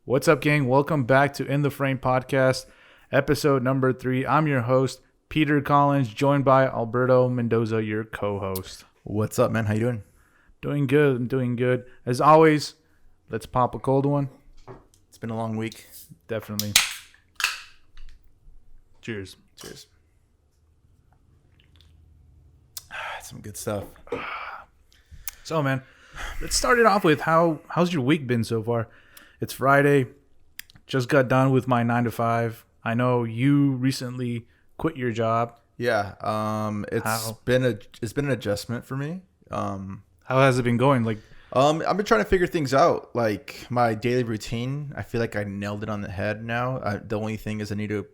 What's up, gang? Welcome back to In the Frame Podcast, episode number 3. I'm your host, Peter Collins, joined by Alberto Mendoza, your co-host. What's up, man? How you doing? Doing good. I'm doing good. As always, let's pop a cold one. It's been a long week. Definitely. Cheers. Cheers. Some good stuff. So, man, let's start it off with how's your week been so far? It's Friday. Just got done with my 9 to 5. I know you recently quit your job. Yeah. It's been an adjustment for me. How has it been going? I've been trying to figure things out. Like my daily routine, I feel like I nailed it on the head now. The only thing is I need to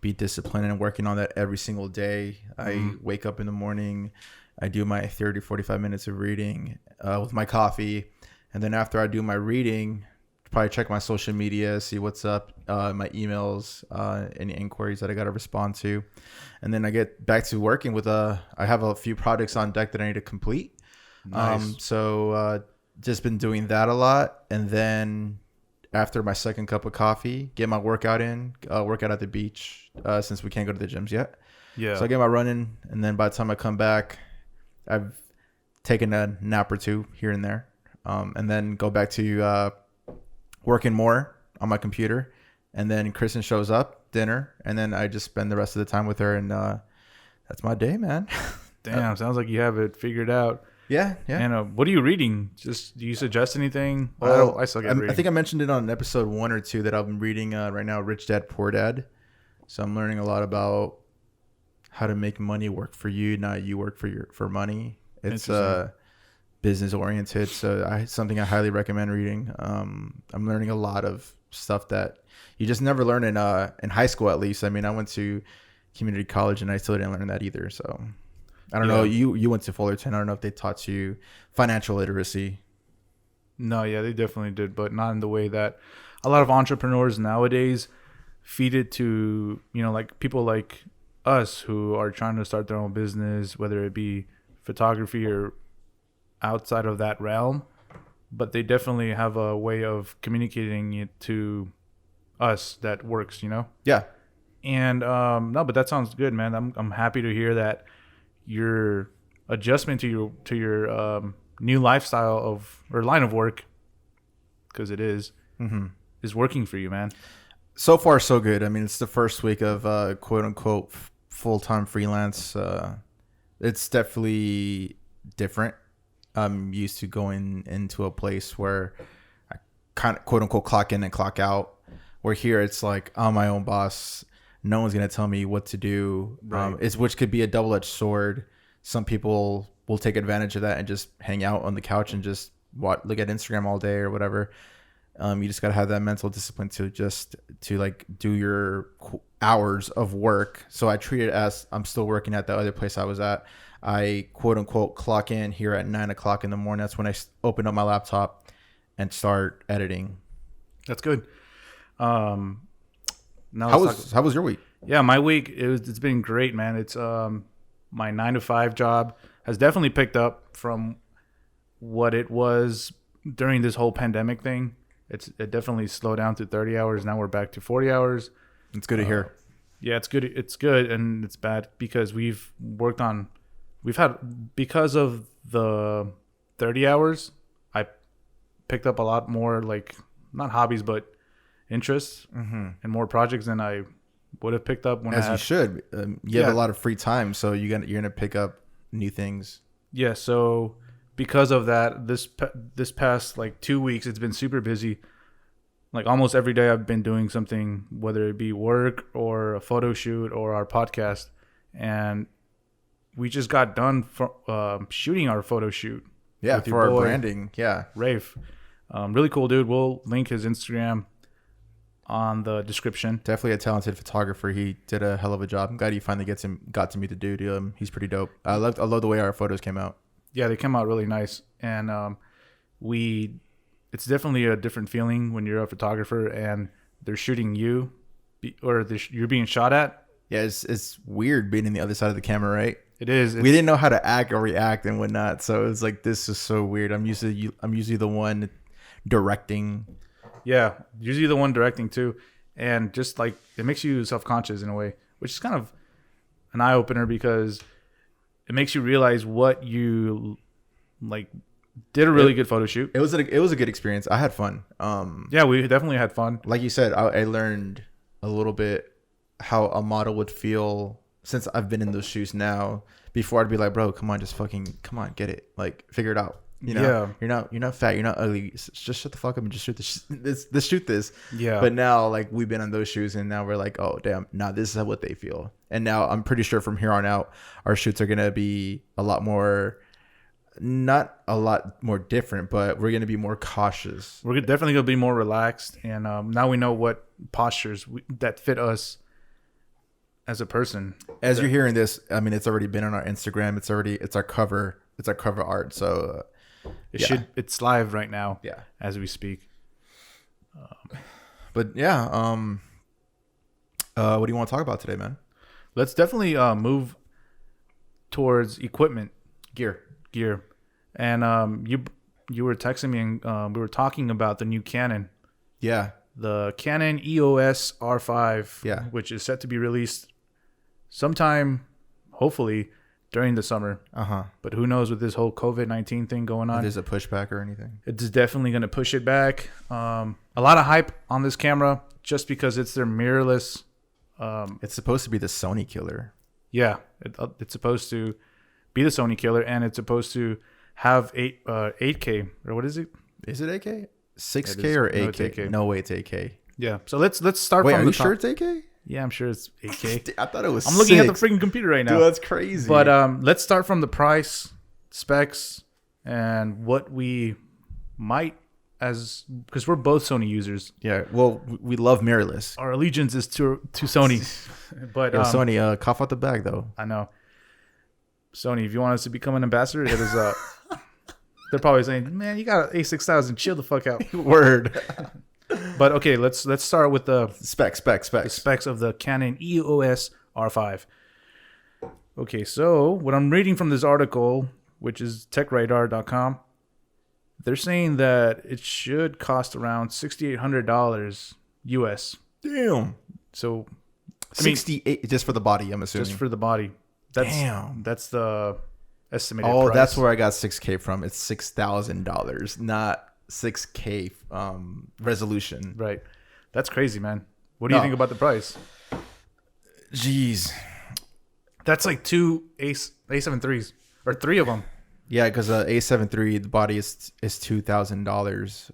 be disciplined and working on that every single day. I wake up in the morning. I do my 30, 45 minutes of reading with my coffee. And then after I do my reading, probably check my social media, see what's up, my emails, any inquiries that I got to respond to. And then I get back to working with I have a few projects on deck that I need to complete. Nice. So just been doing that a lot. And then after my second cup of coffee, get my workout in, workout at the beach since we can't go to the gyms yet. Yeah. So I get my running. And then by the time I come back, I've taken a nap or two here and there. And then go back to working more on my computer, and then Kristen shows up, dinner, and then I just spend the rest of the time with her, and that's my day, man. Damn, sounds like you have it figured out. Yeah. And what are you reading? Just do you suggest anything? Well, I suck at reading. I think I mentioned it on episode 1 or 2 that I've been reading right now, Rich Dad Poor Dad. So I'm learning a lot about how to make money work for you, not you work for money. It's business oriented, so something I highly recommend reading. I'm learning a lot of stuff that you just never learn in high school, at least. I mean, I went to community college and I still didn't learn that either. So I don't know. You went to Fullerton. I don't know if they taught you financial literacy. No, yeah, they definitely did, but not in the way that a lot of entrepreneurs nowadays feed it to, like people like us who are trying to start their own business, whether it be photography or outside of that realm, but they definitely have a way of communicating it to us that works, Yeah. And no, but that sounds good, man. I'm happy to hear that your adjustment to your new lifestyle or line of work, because it is working for you, man. So far so good. I mean, it's the first week of quote unquote full-time freelance. It's definitely different. I'm used to going into a place where I kind of quote unquote clock in and clock out. Where here it's like I'm my own boss. No one's gonna tell me what to do. Right. Which could be a double-edged sword. Some people will take advantage of that and just hang out on the couch and just look at Instagram all day or whatever. You just gotta have that mental discipline to like do your hours of work. So I treat it as I'm still working at the other place I was at. I quote unquote clock in here at 9 o'clock in the morning. That's when I open up my laptop and start editing. That's good. Now how was your week? Yeah, my week it's been great, man. It's my 9 to 5 job has definitely picked up from what it was during this whole pandemic thing. It definitely slowed down to 30 hours. Now we're back to 40 hours. It's good to hear. Yeah, it's good. It's good, and it's bad because because of the 30 hours, I picked up a lot more, like, not hobbies, but interests and more projects than I would have picked up when you should. You have a lot of free time, so you're gonna pick up new things. Yeah. So because of that, this past like 2 weeks, it's been super busy. Like almost every day, I've been doing something, whether it be work or a photo shoot or our podcast, and we just got done shooting our photo shoot. Yeah, for our branding. Yeah, Rafe, really cool dude. We'll link his Instagram on the description. Definitely a talented photographer. He did a hell of a job. I'm glad you finally got to meet the dude. He's pretty dope. I love the way our photos came out. Yeah, they came out really nice, and it's definitely a different feeling when you're a photographer and they're shooting you, or you're being shot at. Yeah, it's weird being on the other side of the camera, right? It is. We didn't know how to act or react and whatnot, so it's like, this is so weird. I'm usually the one directing Yeah, usually the one directing too, and just like it makes you self-conscious in a way, which is kind of an eye opener because it makes you realize what you like did a really good photo shoot. It was a good experience. I had fun. Yeah, we definitely had fun. Like you said, I learned a little bit how a model would feel since I've been in those shoes now. Before I'd be like, bro, come on, come on, get it, like figure it out. You know, you're not fat, you're not ugly. Just shut the fuck up and just shoot let's shoot this. Yeah. But now, like, we've been on those shoes, and now we're like, oh damn, now this is what they feel. And now I'm pretty sure from here on out, our shoots are gonna be a lot more, not a lot more different, but we're gonna be more cautious. We're definitely gonna be more relaxed, and now we know what postures that fit us as a person. As you're hearing this, I mean, it's already been on our Instagram. It's our cover art. So it's live right now. Yeah, as we speak. But yeah, what do you want to talk about today, man? Let's definitely move towards equipment, gear. And you were texting me, and we were talking about the new Canon. Yeah, the Canon EOS R5. Yeah, which is set to be released sometime, hopefully, during the summer. But who knows with this whole COVID-19 thing going on? If there's a pushback or anything. It's definitely going to push it back. A lot of hype on this camera just because it's their mirrorless. It's supposed to be the Sony killer. Yeah, it's supposed to be the Sony killer, and it's supposed to have 8K, or what is it? Is it 8K? 6K or 8K? No, it's 8K. No way, it's 8K. Yeah. So let's start. Wait, from are the you top. sure it's 8K? Yeah, I'm sure it's 8K. I thought it was. I'm looking at the freaking computer right now. Dude, that's crazy. But let's start from the price, specs, and what we might, because we're both Sony users. Yeah. Well, we love mirrorless. Our allegiance is to Sony. But Sony, cough out the bag though. I know. Sony, if you want us to become an ambassador, hit us up. They're probably saying, "Man, you got an A6000. Chill the fuck out." Word. But okay, let's start with the specs of the Canon EOS R5. Okay, so what I'm reading from this article, which is techradar.com, they're saying that it should cost around $6,800 US. Damn. So 68 just for the body, I'm assuming. Just for the body. That's the estimated price. That's where I got 6K from. It's $6,000, not 6K resolution. Right. That's crazy, man. What do you think about the price? Jeez. That's like two A7 IIIs, or three of them. Yeah, because A7 III, the body is $2,000.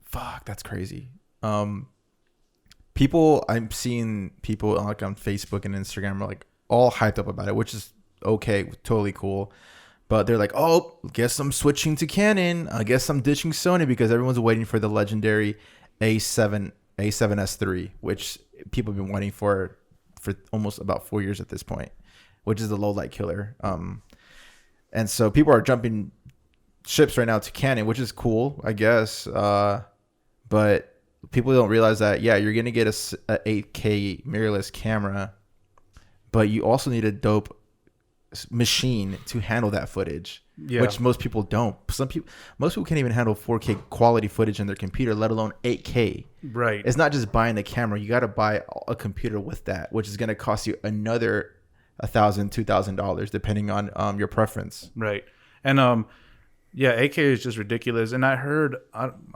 Fuck, that's crazy. I'm seeing people like on Facebook and Instagram are like all hyped up about it, which is okay, totally cool. But they're like, oh, guess I'm switching to Canon. I guess I'm ditching Sony because everyone's waiting for the legendary A7S III, which people have been waiting for almost about 4 years at this point, which is the low light killer. And so people are jumping ships right now to Canon, which is cool, I guess. But people don't realize that, yeah, you're going to get a 8K mirrorless camera, but you also need a dope machine to handle that footage, which most people don't. Most people can't even handle 4K quality footage in their computer, let alone 8K. Right. It's not just buying the camera. You got to buy a computer with that, which is going to cost you another $1,000, $2,000, depending on your preference. Right. And 8K is just ridiculous. And I heard,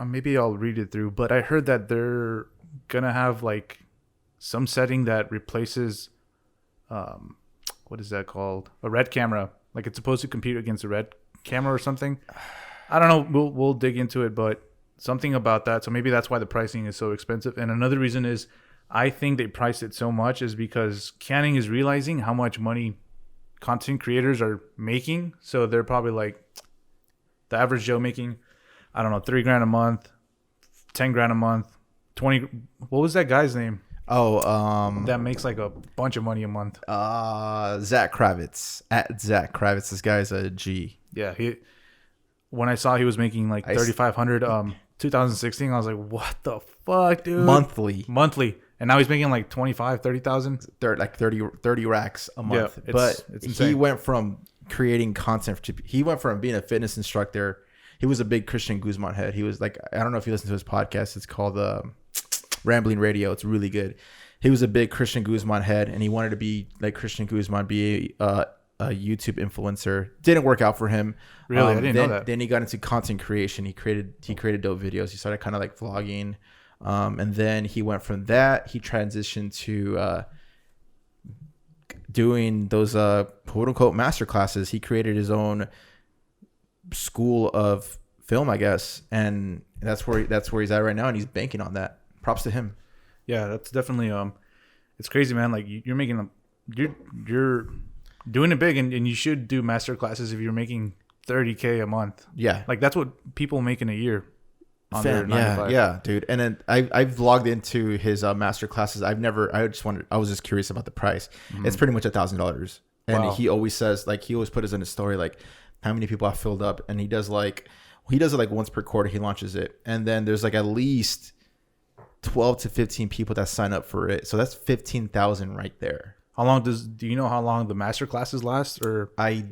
maybe I'll read it through, but I heard that they're gonna have like some setting that replaces what is that called? A red camera. Like it's supposed to compete against a red camera or something. I don't know. We'll dig into it, but something about that. So maybe that's why the pricing is so expensive. And another reason is I think they priced it so much is because Canon is realizing how much money content creators are making. So they're probably like the average Joe making, I don't know, $3,000 a month, $10,000 a month, 20. What was that guy's name? That makes like a bunch of money a month. Zach Kravitz, at Zach Kravitz. This guy's a G. Yeah, when I saw he was making like 3,500 2016, I was like, what the fuck, dude? Monthly. And now he's making like 25, 30,000. Like 30 racks a month. Yeah, but it's insane. He went from creating content. He went from being a fitness instructor. he was a big Christian Guzman head. He was like, I don't know if you listen to his podcast. It's called Rambling Radio. It's really good. He was a big Christian Guzman head, and he wanted to be like Christian Guzman, be a YouTube influencer. Didn't work out for him. Really, I didn't know that. Then he got into content creation. He created dope videos. He started kind of like vlogging, and then he went from that. He transitioned to doing those quote unquote master classes. He created his own school of film, I guess, and that's where he's at right now, and he's banking on that. Props to him. Yeah, that's definitely it's crazy, man. Like you're making you're doing it big, and you should do master classes if you're making $30K a month. Yeah, like that's what people make in a year. On their 9 to 5. Yeah, dude. And then I've logged into his master classes. I was just curious about the price. Mm-hmm. It's pretty much $1,000. And he always says, like, he always put it in his story, like how many people have filled up. And he does it like once per quarter. He launches it, and then there's like at least 12 to 15 people that sign up for it. So that's 15,000 right there. Do you know how long the master classes last? Or I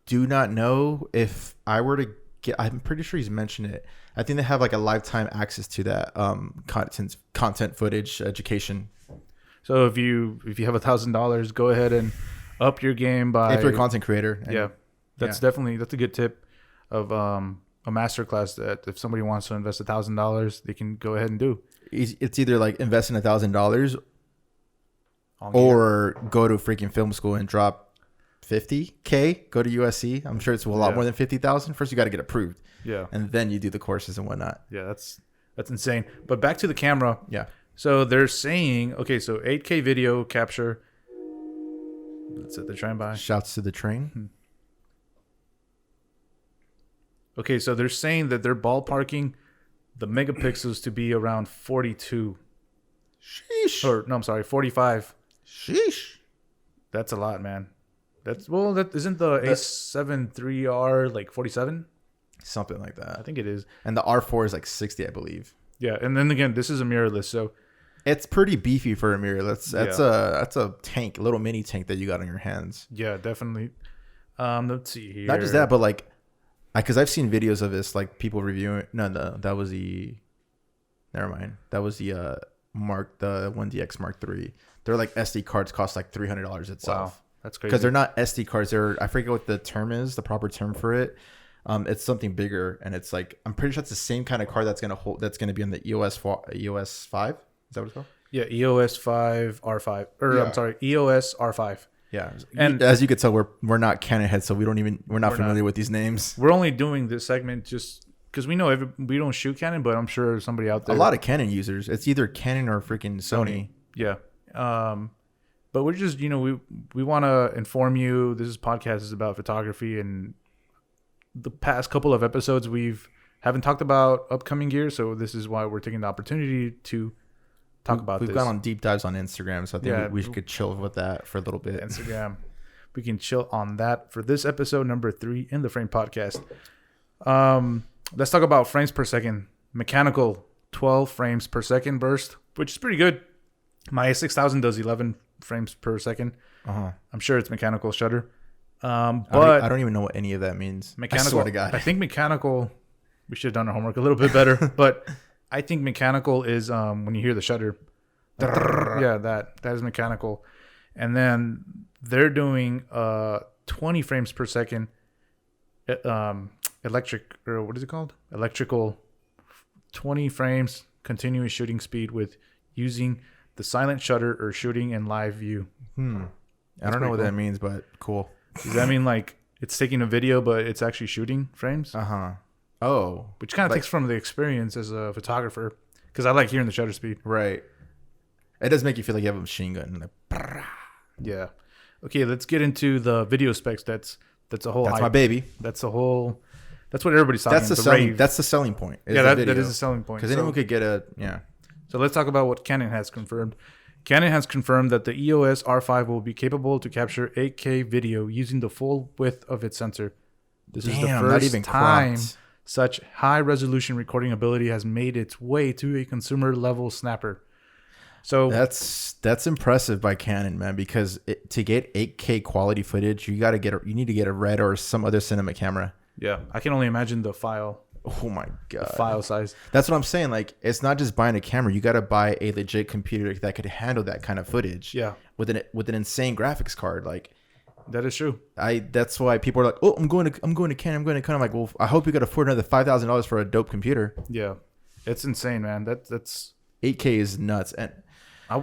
do not know. If I were to get, I'm pretty sure he's mentioned it. I think they have like a lifetime access to that content footage education. So if you have $1,000, go ahead and up your game by, if you're a content creator. That's a good tip of a master class that if somebody wants to invest $1,000, they can go ahead and do. It's either like invest in $1,000 or go to freaking film school and drop $50K. Go to USC. I'm sure it's a lot more than 50,000. First, you got to get approved. Yeah, and then you do the courses and whatnot. Yeah, that's insane. But back to the camera. Yeah. So they're saying, okay, so 8K video capture. That's it. They're trying by. Shouts to the train. Okay, so they're saying that they're ballparking the megapixels to be around 42. Sheesh. Or no, I'm sorry, 45. Sheesh. That's a lot, man. That isn't the A7 IIIR like 47? Something like that. I think it is. And the R4 is like 60, I believe. Yeah, and then again, this is a mirrorless, so it's pretty beefy for a mirrorless. That's a tank, a little mini tank that you got on your hands. Yeah, definitely. Let's see here. Not just that, but like, because I've seen videos of this, like people reviewing. No, that was the. Never mind. That was the the 1DX Mark III. They're like SD cards cost like $300 itself. Wow, that's crazy. Because they're not SD cards. I forget what the term is, the proper term for it. It's something bigger, and it's like, I'm pretty sure it's the same kind of card that's gonna be on the EOS 5. Is that what it's called? Yeah, EOS 5 R5, I'm sorry, EOS R5. Yeah, and as you could tell, we're not Canon heads, so we're not familiar with these names. We're only doing this segment just because we know we don't shoot Canon, but I'm sure somebody out there. A lot of Canon users. It's either Canon or freaking Sony. Yeah. But we're just, we want to inform you. This podcast is about photography, and the past couple of episodes haven't talked about upcoming gear, so this is why we're taking the opportunity to talk about this. We've gone on deep dives on Instagram, so I think we could chill with that for a little bit. Instagram. We can chill on that for this episode number 3 in the Frame Podcast. Let's talk about frames per second. Mechanical 12 frames per second burst, which is pretty good. My 6000 does 11 frames per second. I'm sure it's mechanical shutter. But I don't even know what any of that means. Mechanical, I swear to God. I think mechanical, we should have done our homework a little bit better, but I think mechanical is when you hear the shutter. Yeah, that is mechanical. And then they're doing 20 frames per second electric, or what is it called? Electrical 20 frames continuous shooting speed with using the silent shutter or shooting in live view. I don't know what that means, but cool. Does that mean like it's taking a video, but it's actually shooting frames? Oh. Which kind of takes from the experience as a photographer, because I like hearing the shutter speed. Right. It does make you feel like you have a machine gun. Yeah. Okay, let's get into the video specs. That's a whole. That's my baby. That's what everybody's talking. That's the selling point. Yeah, that is a selling point. Because anyone could get a So let's talk about what Canon has confirmed. Canon has confirmed that the EOS R5 will be capable to capture 8K video using the full width of its sensor. This is the first time such high-resolution recording ability has made its way to a consumer-level snapper. So that's impressive by Canon, man. Because to get 8K quality footage, you need to get a Red or some other cinema camera. Yeah, I can only imagine the file. Oh my god. file size. That's what I'm saying. Like, it's not just buying a camera. You got to buy a legit computer that could handle that kind of footage. Yeah, With an insane graphics card. Like, that is true. that's why people are like, oh, I'm going to Canon. I'm going to Canon. I'm like, well, I hope you could afford another $5,000 for a dope computer. Yeah, it's insane, man. That's 8K is nuts. And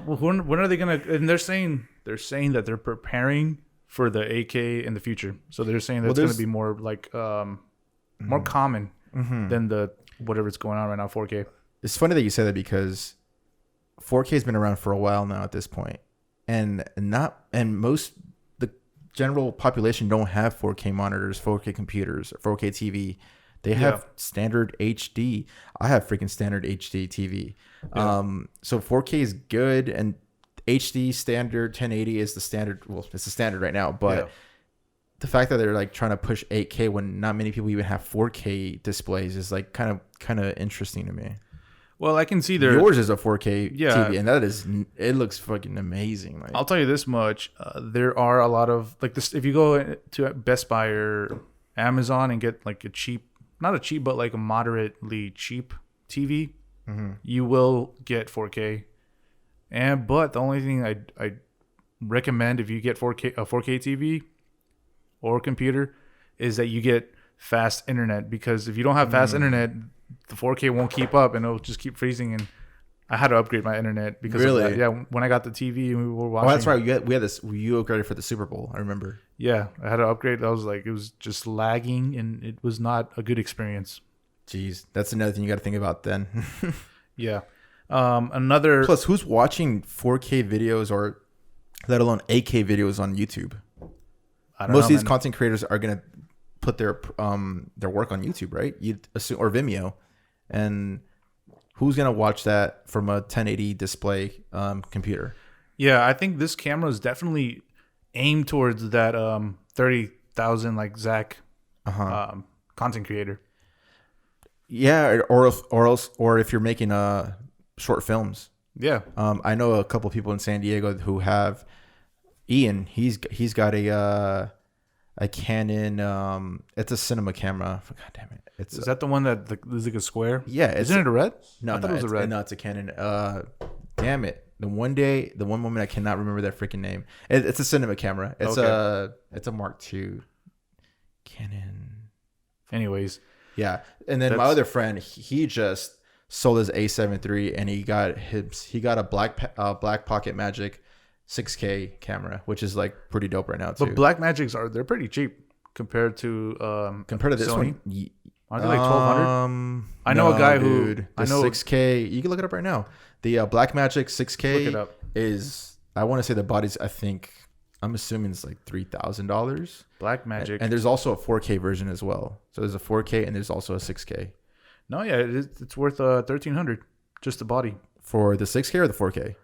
when are they gonna? And they're saying that they're preparing for the 8K in the future. So they're saying that it's gonna be more like more common than the whatever's going on right now, 4K. It's funny that you say that because 4K has been around for a while now at this point, and most the general population don't have 4K monitors, 4K computers, or 4K TV. They have standard HD. I have freaking standard HD TV. Yeah. So 4K is good, and HD standard 1080 is the standard. Well, it's the standard right now, but the fact that they're like trying to push 8K when not many people even have 4K displays is like kind of interesting to me. Well, I can see yours is a 4K TV, and it looks fucking amazing. Like, I'll tell you this much: there are a lot of like this. If you go to Best Buy or Amazon and get like not a cheap, but like a moderately cheap TV, you will get 4K. But the only thing I recommend if you get a 4K TV or computer is that you get fast internet, because if you don't have fast internet, the 4K won't keep up and it'll just keep freezing. And I had to upgrade my internet because of that. Yeah, when I got the TV and we were watching. Oh, that's right. We had this. You upgraded for the Super Bowl. I remember. Yeah, I had to upgrade. I was like, it was just lagging and it was not a good experience. Jeez, that's another thing you got to think about then. Yeah. Another. Plus, who's watching 4K videos or let alone 8K videos on YouTube? Most of these content creators are gonna put their work on YouTube, right? You assume, or Vimeo, and who's gonna watch that from a 1080 display computer? Yeah, I think this camera is definitely aimed towards that 30,000 like Zach content creator. Yeah, or if you're making short films. Yeah. I know a couple people in San Diego who have Ian. He's got a Canon. It's a cinema camera. God damn it! Is that the one that is like a square? Yeah. Isn't it a red? No, I thought it was a red. No, it's a Canon. Damn it! The one moment I cannot remember that freaking name. It's a cinema camera. It's a Mark II Canon. Anyways. Yeah, and then my other friend, he just sold his A7 III, and he got a Black Pocket Magic 6K camera, which is like pretty dope right now too. But Black Magics they're pretty cheap compared to this Sony. One. Aren't they like 1,200? I know a guy who the 6K. You can look it up right now. The Black Magic 6K look it up. is, I want to say the body's, I'm assuming it's like $3,000. Black Magic. And there's also a 4K version as well. So there's a 4K and there's also a 6K. No, yeah, it's worth $1,300 just the body. For the 6K or the 4K?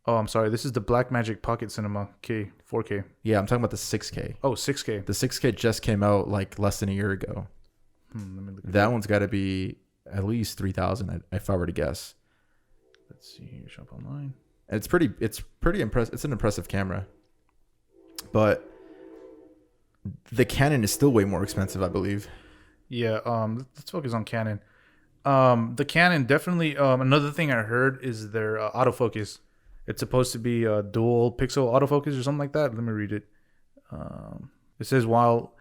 Oh, I'm sorry. This is the Black Magic Pocket Cinema 4K. Yeah, I'm talking about the 6K. Oh, 6K. The 6K just came out like less than a year ago. Let me look at that one's got to be at least 3,000 if I were to guess. Let's see here. Shop online. It's pretty impressive. It's an impressive camera. But the Canon is still way more expensive, I believe. Yeah, let's focus on Canon. The Canon definitely. Another thing I heard is their autofocus. It's supposed to be a dual pixel autofocus or something like that. Let me read it. It says while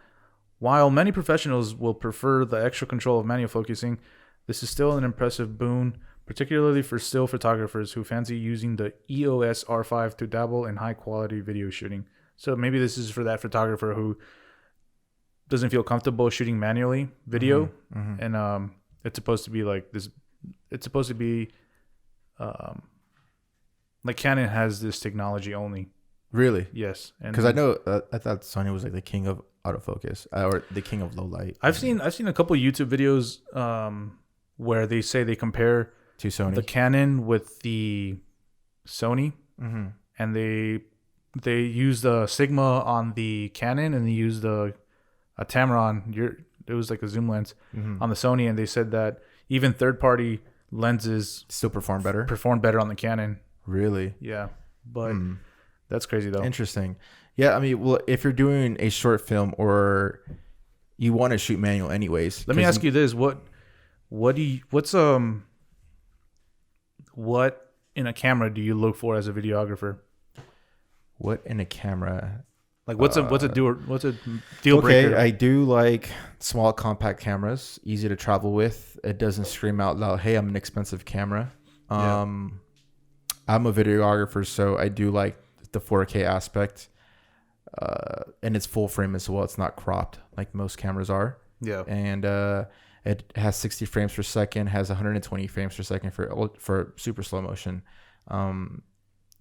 many professionals will prefer the extra control of manual focusing, this is still an impressive boon, particularly for still photographers who fancy using the EOS R5 to dabble in high quality video shooting. So maybe this is for that photographer who doesn't feel comfortable shooting manually video, and it's supposed to be like this. It's supposed to be like Canon has this technology only. Really? Yes. Because I know I thought Sony was like the king of autofocus or the king of low light. I've seen a couple YouTube videos where they say they compare to Sony the Canon with the Sony, and they use the Sigma on the Canon and they use a Tamron. It was like a zoom lens on the Sony, and they said that even third-party lenses still perform better on the Canon. Really? Yeah, but that's crazy though. Interesting. Yeah, I mean, well, if you're doing a short film or you want to shoot manual anyways. Let me ask you this: what in a camera do you look for as a videographer? What in a camera? Like what's a deal breaker? Okay, I do like small compact cameras, easy to travel with. It doesn't scream out loud, "Hey, I'm an expensive camera." I'm a videographer, so I do like the 4K aspect, and it's full frame as well. It's not cropped like most cameras are. Yeah, and it has 60 frames per second, has 120 frames per second for super slow motion.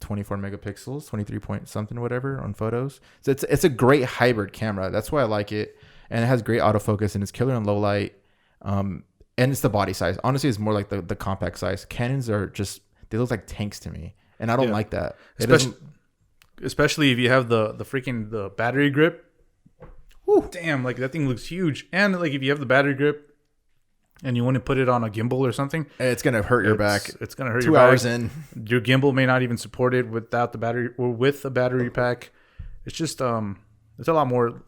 24 megapixels, 23 point something, whatever on photos. So it's a great hybrid camera. That's why I like it. And it has great autofocus and it's killer in low light. And it's the body size. Honestly, it's more like the compact size. Canons are just, they look like tanks to me. And I don't like that. Especially if you have the battery grip. Whew, damn, like that thing looks huge. And like if you have the battery grip and you want to put it on a gimbal or something, it's gonna hurt your back. It's gonna hurt 2 your hours back. in. Your gimbal may not even support it without the battery or with a battery pack. It's just it's a lot more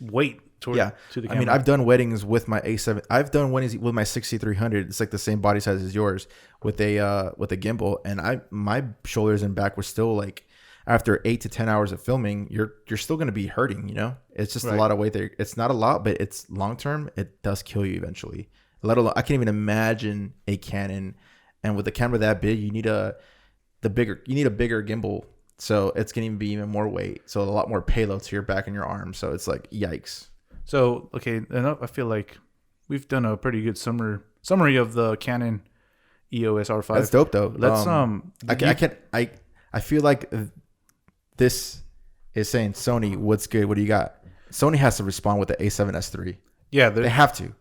weight to the camera. I mean, I've done weddings with my A7. I've done weddings with my 6300. It's like the same body size as yours with a gimbal, and my shoulders and back were still like, after 8 to 10 hours of filming, you're still going to be hurting, you know? It's just a lot of weight there. It's not a lot, but it's long term, it does kill you eventually. Let alone, I can't even imagine a Canon, and with a camera that big, you need a bigger gimbal, so it's going to be even more weight, so a lot more payload to your back and your arms. So it's like, yikes. So okay, enough. I feel like we've done a pretty good summary of the Canon EOS R5. That's dope though. Let's I feel like this is saying, Sony, what's good? What do you got? Sony has to respond with the A7S III. Yeah, they have to.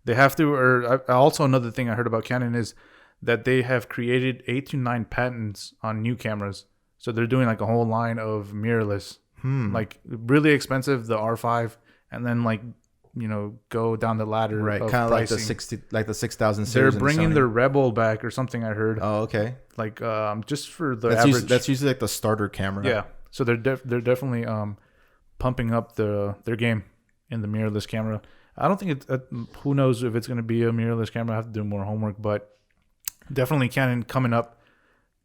They have to. Or also another thing I heard about Canon is that they have created 8 to 9 patents on new cameras. So they're doing like a whole line of mirrorless, like really expensive, the R5, and then like, you know, go down the ladder. Right, kind of like the 6,000 series. They're bringing their Rebel back or something. I heard. Oh, okay. Like just for the average. That's usually like the starter camera. Yeah. So they're definitely pumping up their game in the mirrorless camera. I don't think who knows if it's going to be a mirrorless camera. I have to do more homework, but definitely Canon coming up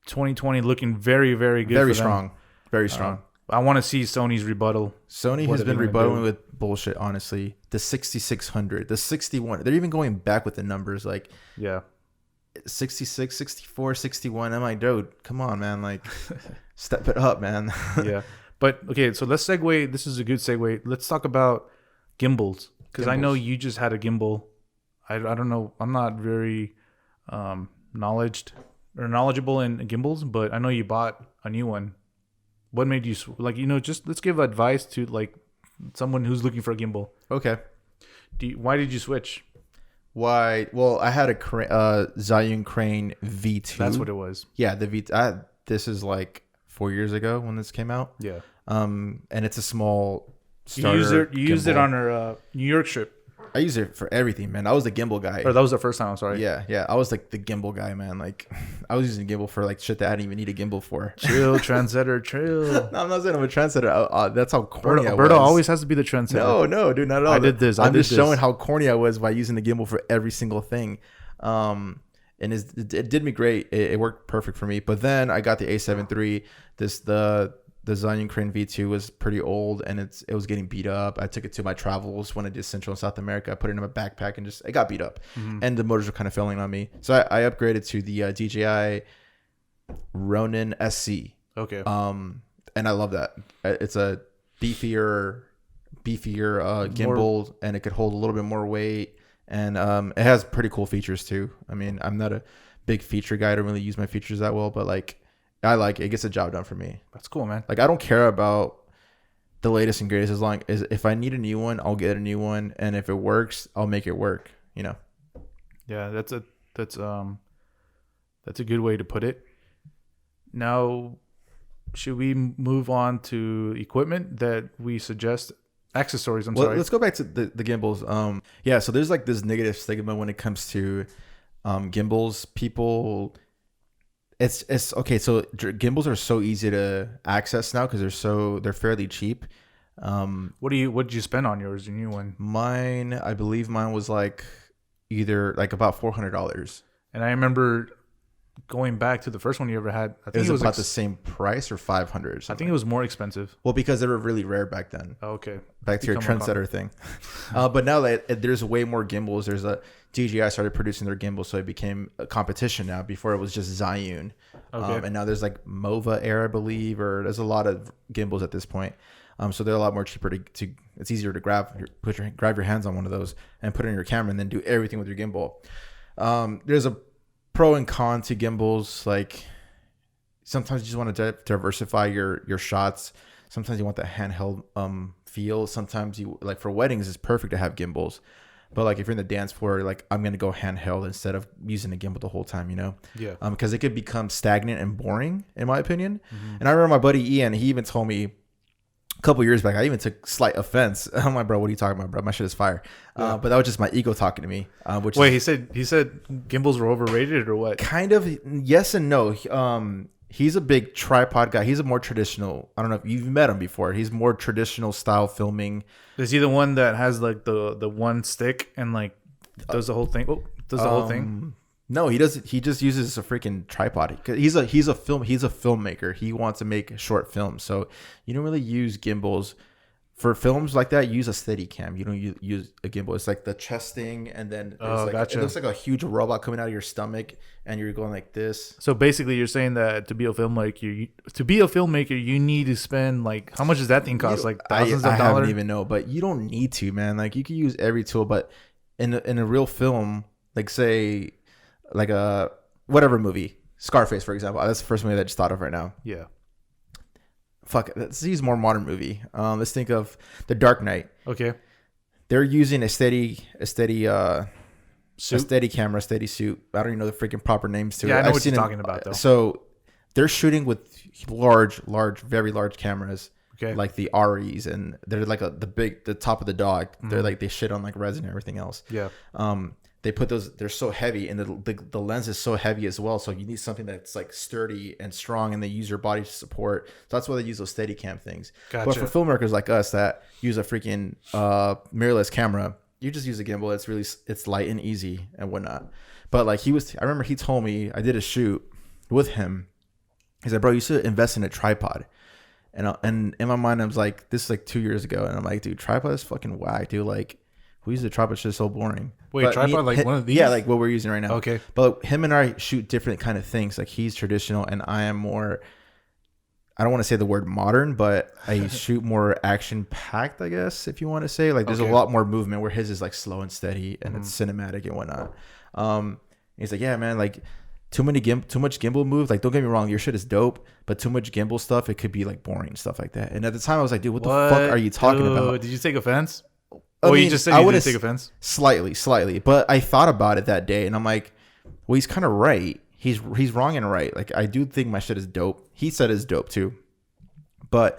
2020 looking very, very good. Very strong. Very strong. I want to see Sony's rebuttal. Sony has been rebuttaling with bullshit, honestly. The 6600, the 61. They're even going back with the numbers like 66, 64, 61. I'm like, dude, come on, man. Like, step it up, man. Yeah. But, okay, so let's segue. This is a good segue. Let's talk about gimbals. Because I know you just had a gimbal. I don't know. I'm not very knowledgeable in gimbals, but I know you bought a new one. What made you just let's give advice to like someone who's looking for a gimbal. Okay. Why did you switch? Why? Well, I had a Zhiyun Crane V2. That's what it was. Yeah, the V. This is like 4 years ago when this came out. Yeah. And it's a small starter. You used it on our New York trip. I use it for everything, man. I was the gimbal guy. Or that was the first time. I'm sorry. Yeah. I was like the gimbal guy, man. Like, I was using gimbal for like shit that I didn't even need a gimbal for. Chill, trendsetter, chill. No, I'm not saying I'm a trendsetter. That's how corny I was. Alberto always has to be the trendsetter. No, dude, not at all. I did this. I'm just showing how corny I was by using the gimbal for every single thing. And it did me great. It worked perfect for me. But then I got the A7 III. The Zhiyun Crane V2 was pretty old and it was getting beat up. I took it to my travels when I did Central and South America. I put it in my backpack and it got beat up. Mm-hmm. And the motors were kind of failing on me. So I upgraded to the DJI Ronin SC. Okay. And I love that. It's a beefier gimbal and it could hold a little bit more weight. And it has pretty cool features too. I mean, I'm not a big feature guy. I don't really use my features that well, but like, I like it. It gets the job done for me. That's cool, man. Like, I don't care about the latest and greatest as long as if I need a new one, I'll get a new one, and if it works, I'll make it work. You know. Yeah, that's a good way to put it. Now, should we move on to equipment that we suggest? Accessories. Sorry. Let's go back to the gimbals. So there's like this negative stigma when it comes to gimbals. People. It's okay. So gimbals are so easy to access now because they're fairly cheap. What did you spend on yours? Your new one? Mine, I believe mine was like either like about $400. And I remember going back to the first one you ever had. I think it was about the same price or 500. I think it was more expensive. Well, because they were really rare back then. Oh, okay. Back to your trendsetter thing. But now that there's way more gimbals, there's a DJI started producing their gimbals, so it became a competition now. Before it was just Zhiyun. Okay. And now there's like Mova Air, I believe, or there's a lot of gimbals at this point. So they're a lot more cheaper to it's easier to grab your hands on one of those and put it in your camera and then do everything with your gimbal. There's a pro and con to gimbals. Like sometimes you just want to diversify your shots. Sometimes you want the handheld feel. Sometimes you like for weddings it's perfect to have gimbals. But like if you're in the dance floor, like I'm gonna go handheld instead of using a gimbal the whole time, you know? Yeah. Because it could become stagnant and boring, in my opinion. Mm-hmm. And I remember my buddy Ian, he even told me a couple years back, I even took slight offense. I'm like, bro, what are you talking about, bro? My shit is fire. Yeah. But that was just my ego talking to me. He said gimbals were overrated or what? Kind of yes and no. He's a big tripod guy. He's a more traditional. I don't know if you've met him before. He's more traditional style filming. Is he the one that has like the one stick and like does the whole thing? Does the whole thing? No, he doesn't. He just uses a freaking tripod. He's a filmmaker. He wants to make short films. So you don't really use gimbals for films like that. Use a steady cam. You don't use a gimbal. It's like the chesting, and then gotcha. It looks like a huge robot coming out of your stomach, and you're going like this. So basically, you're saying that to be a filmmaker, you need to spend like how much does that thing cost? Like thousands of dollars. I don't even know, but you don't need to, man. Like you can use every tool, but in a real film, like say. Like a whatever movie, Scarface, for example. That's the first movie that I just thought of right now. Yeah. Fuck it. Let's use more modern movie. Let's think of The Dark Knight. Okay. They're using a steady camera, steady suit. I don't even know the freaking proper names to it. Yeah, I know what you're talking about though. So they're shooting with large, very large cameras. Okay. Like the REs, and they're like the top of the dog. Mm-hmm. They're like they shit on like resin and everything else. Yeah. They put those, they're so heavy, and the lens is so heavy as well. So you need something that's like sturdy and strong, and they use your body to support. So that's why they use those steady cam things. Gotcha. But for filmmakers like us that use a freaking mirrorless camera, you just use a gimbal. It's light and easy and whatnot. But like I remember he told me, I did a shoot with him. He said, bro, you should invest in a tripod. And in my mind, I was like, this is like 2 years ago. And I'm like, dude, tripod is fucking whack, dude. Like, who uses a tripod? It's just so boring. Wait, but tripod like one of these? Yeah, like what we're using right now. Okay. But him and I shoot different kind of things. Like he's traditional and I am more, I don't want to say the word modern, but I shoot more action packed, I guess, if you want to say. Like there's a lot more movement where his is like slow and steady and it's cinematic and whatnot. He's like, yeah, man, like too much gimbal move. Like don't get me wrong, your shit is dope, but too much gimbal stuff, it could be like boring stuff like that. And at the time I was like, dude, what the fuck are you talking about? Did you take offense? I mean, you just said you didn't take offense? Slightly. But I thought about it that day, and I'm like, well, he's kind of right. He's wrong and right. Like, I do think my shit is dope. He said it's dope, too. But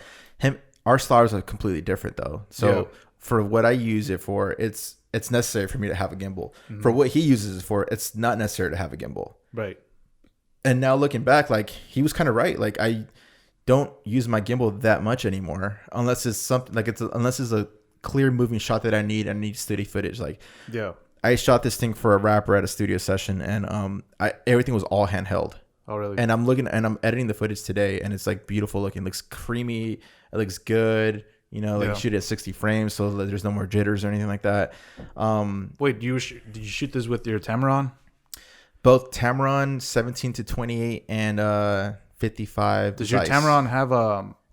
our styles are completely different, though. So, for what I use it for, it's necessary for me to have a gimbal. Mm-hmm. For what he uses it for, it's not necessary to have a gimbal. Right. And now looking back, like, he was kind of right. Like, I don't use my gimbal that much anymore. Unless it's something, like, unless it's a clear moving shot that I need steady footage. Like I shot this thing for a rapper at a studio session, and everything was all handheld. Oh really? And I'm editing the footage today, and it's like beautiful looking. It looks creamy. It looks good. You know, like shoot it at 60 frames, so that there's no more jitters or anything like that. Wait, did you shoot this with your Tamron? Both Tamron 17-28 and 55. Does your Tamron have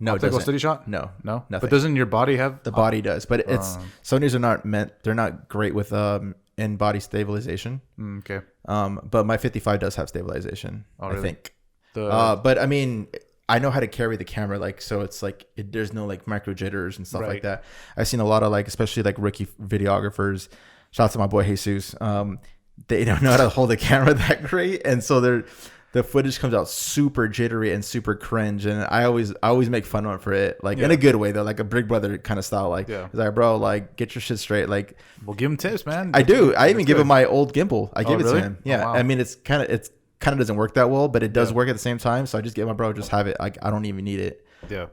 no, optical steady shot? No, nothing. Nothing. But doesn't your body have? The body does, but it's Sony's are not meant. They're not great with in body stabilization. Okay. But my 55 does have stabilization. Oh, really? I think. But I mean, I know how to carry the camera, like so. It's like there's no like micro jitters and stuff like that. I've seen a lot of like, especially like rookie videographers. Shout out to my boy Jesus. They don't know how to hold the camera that great, and so the footage comes out super jittery and super cringe, and I always make fun of him for it, like in a good way though, like a big brother kind of style. Like, he's like, bro, like get your shit straight. Like, well, give him tips, man. I do. I even give him my old gimbal. I give it really? to him. Yeah, oh, wow. I mean, it's kind of doesn't work that well, but it does work at the same time. So I just get my bro, just have it. Like I don't even need it. Yeah.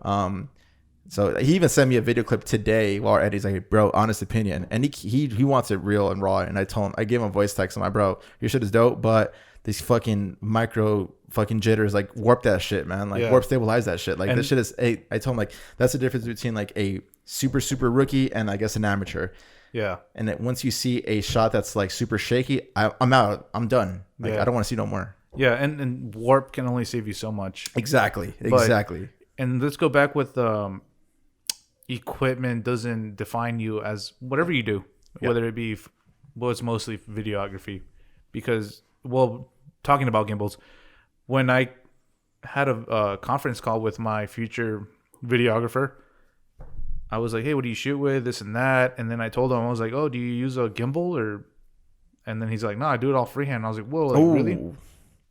So he even sent me a video clip today while Eddie's like, bro, honest opinion. And he wants it real and raw. And I gave him a voice text. I'm like, bro, your shit is dope, but these fucking micro fucking jitters, like warp that shit, man. Like warp stabilize that shit. Like this shit is I told him like, that's the difference between like a super, super rookie and I guess an amateur. Yeah. And that once you see a shot that's like super shaky, I'm out. I'm done. Like I don't want to see no more. Yeah. And warp can only save you so much. Exactly. And let's go back with equipment doesn't define you as whatever you do, whether it be, well, it's mostly videography, because, well, talking about gimbals, when I had a conference call with my future videographer, I was like, hey, what do you shoot with, this and that? And then I told him, I was like, oh, do you use a gimbal? Or, and then he's like, no, I do it all freehand. And I was like, whoa, like, really?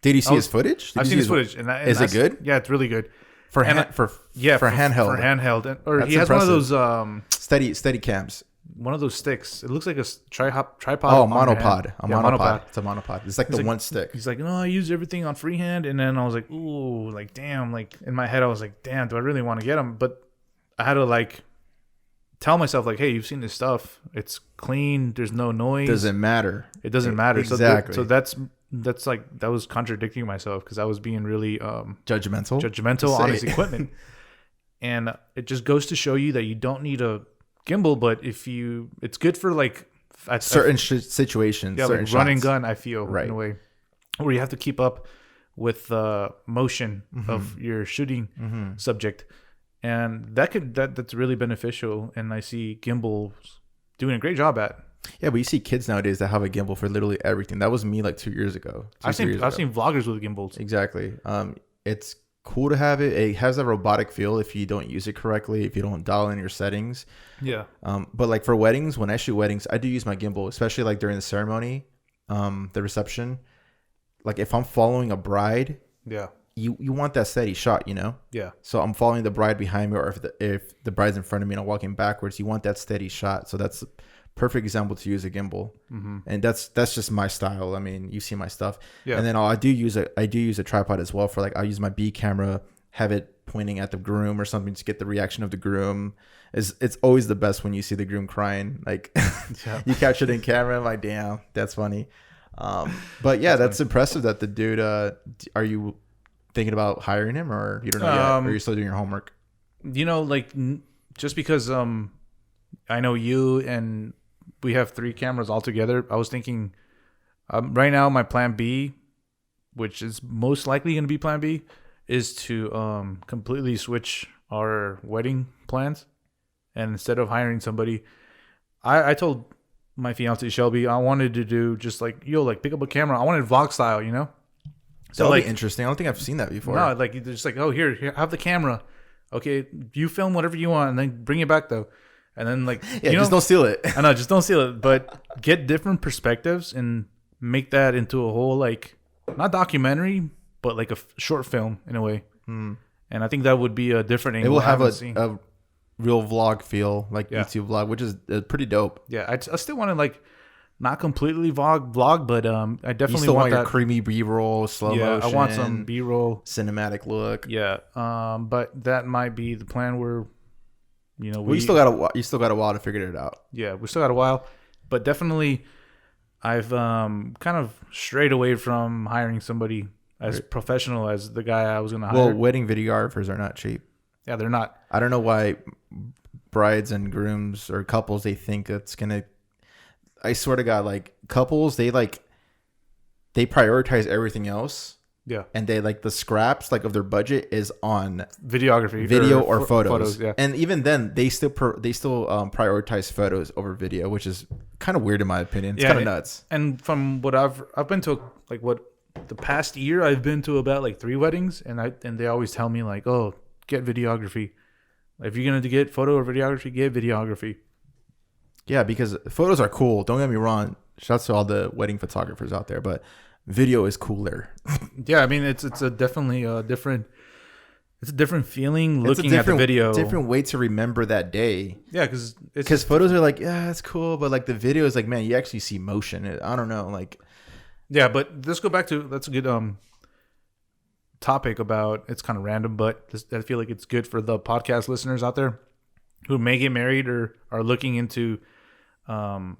Did he see his footage? I've seen his footage. And is it good? Yeah, it's really good. For handheld. For handheld. Or That's he has impressive. one of those steady cams. one of those sticks. It looks like a tripod. Oh, monopod. A monopod. It's a monopod. It's like the one stick. He's like, no, I use everything on freehand. And then I was like, ooh, like, damn. Like, in my head, I was like, damn, do I really want to get him? But I had to, like, tell myself, like, hey, you've seen this stuff. It's clean. There's no noise. Doesn't matter. It doesn't matter. Exactly. So that's like, that was contradicting myself, because I was being really judgmental on his equipment. And it just goes to show you that you don't need a gimbal, but it's good for like certain situations. Yeah, certain like run and shots. gun, I feel, right, in a way, where you have to keep up with the motion of your shooting subject. And that's really beneficial. And I see gimbals doing a great job at. Yeah, but you see kids nowadays that have a gimbal for literally everything. That was me like 2 years ago. I've seen vloggers with gimbals. Exactly. It's cool to have it. It has a robotic feel if you don't use it correctly, if you don't dial in your settings. Yeah. But like for weddings, when I shoot weddings, I do use my gimbal, especially like during the ceremony, the reception. Like if I'm following a bride, yeah, you want that steady shot, you know? Yeah. So I'm following the bride behind me, or if the bride's in front of me and I'm walking backwards, you want that steady shot. So that's perfect example to use a gimbal. And that's just my style. I mean, you see my stuff. Yeah. And then I do use a tripod as well for like, I'll use my B camera, have it pointing at the groom or something to get the reaction of the groom. It's always the best when you see the groom crying. Like you capture it in camera. I'm like, damn, that's funny. But yeah, that's impressive that the dude, are you thinking about hiring him, or you don't know yet? Or are you still doing your homework? You know, like just because I know you and we have 3 cameras all together, I was thinking right now my plan B, which is most likely going to be plan B, is to completely switch our wedding plans. And instead of hiring somebody, I told my fiance Shelby I wanted to do just like, like pick up a camera. I wanted vlog style, you know? So like interesting. I don't think I've seen that before. No, like they're just like, oh, here, have the camera. Okay, you film whatever you want and then bring it back though. And then like, just don't steal it. I know, just don't steal it, but get different perspectives and make that into a whole, like, not documentary, but like a short film in a way. And I think that would be a different angle. It will have a real vlog feel, like YouTube vlog, which is pretty dope. Yeah, I still want to like not completely vlog, but I definitely you still want that your creamy B-roll, slow motion. I want some B-roll, cinematic look. Yeah, but that might be the plan where, you know, you still got a while to figure it out. Yeah, we still got a while, but definitely I've kind of strayed away from hiring somebody as professional as the guy I was going to hire. Well, wedding videographers are not cheap. Yeah, they're not. I don't know why brides and grooms or couples, they think it's going to, I swear to God, like couples, they prioritize everything else. Yeah. And they like the scraps like of their budget is on videography, video or photos. Yeah. And even then they still prioritize photos over video, which is kind of weird in my opinion. It's kind of nuts. And from what I've been to, like, what the past year I've been to about like 3 weddings, and they always tell me like, oh, get videography. If you're going to get photo or videography, get videography. Yeah, because photos are cool. Don't get me wrong. Shouts to all the wedding photographers out there, but video is cooler. Yeah, I mean it's a definitely a different feeling looking at the video. Different way to remember that day. Yeah, because photos are like, yeah, it's cool, but like the video is like, man, you actually see motion. I don't know, like. Yeah, but let's go back to, that's a good topic about, it's kind of random, but I feel like it's good for the podcast listeners out there who may get married or are looking into, or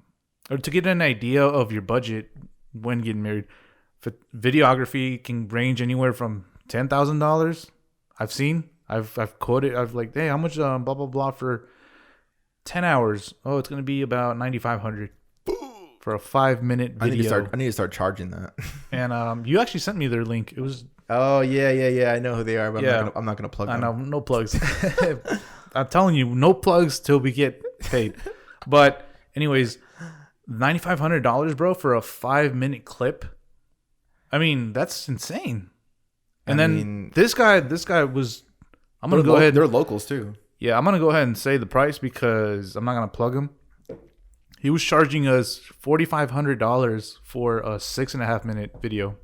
to get an idea of your budget when getting married. Videography can range anywhere from $10,000. I've quoted, I've like, hey, how much blah blah blah for 10 hours? Oh, it's gonna be about 9,500 for a 5-minute video. I need to start charging that. And you actually sent me their link. It was. Oh yeah. I know who they are, but I'm not gonna plug them. I know, no plugs. I'm telling you, no plugs till we get paid. But anyways, $9,500, bro, for a 5-minute clip. I mean, that's insane. And then this guy was. I'm gonna go ahead. They're locals too. Yeah, I'm gonna go ahead and say the price because I'm not gonna plug him. He was charging us $4,500 for a 6.5-minute video.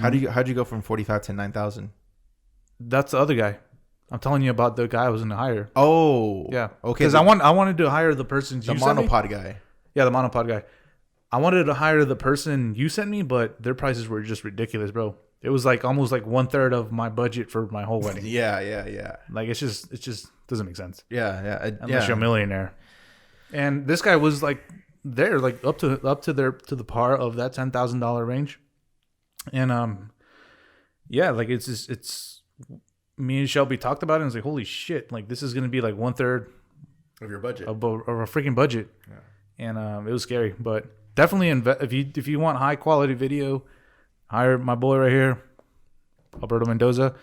How'd you go from 45 to 9,000? That's the other guy. I'm telling you about the guy I was gonna hire. Oh, yeah. Okay. Because I wanted to hire the person. The monopod guy. Yeah, the monopod guy. I wanted to hire the person you sent me, but their prices were just ridiculous, bro. It was like almost like 1/3 of my budget for my whole wedding. Yeah. Like it just doesn't make sense. Yeah. Unless you're a millionaire. And this guy was like there, like up to the par of that $10,000 range. And yeah, like it's me and Shelby talked about it and it's like, holy shit, like this is gonna be like 1/3 of your budget of a freaking budget. Yeah. And it was scary, but definitely if you want high quality video, hire my boy right here, Alberto Mendoza,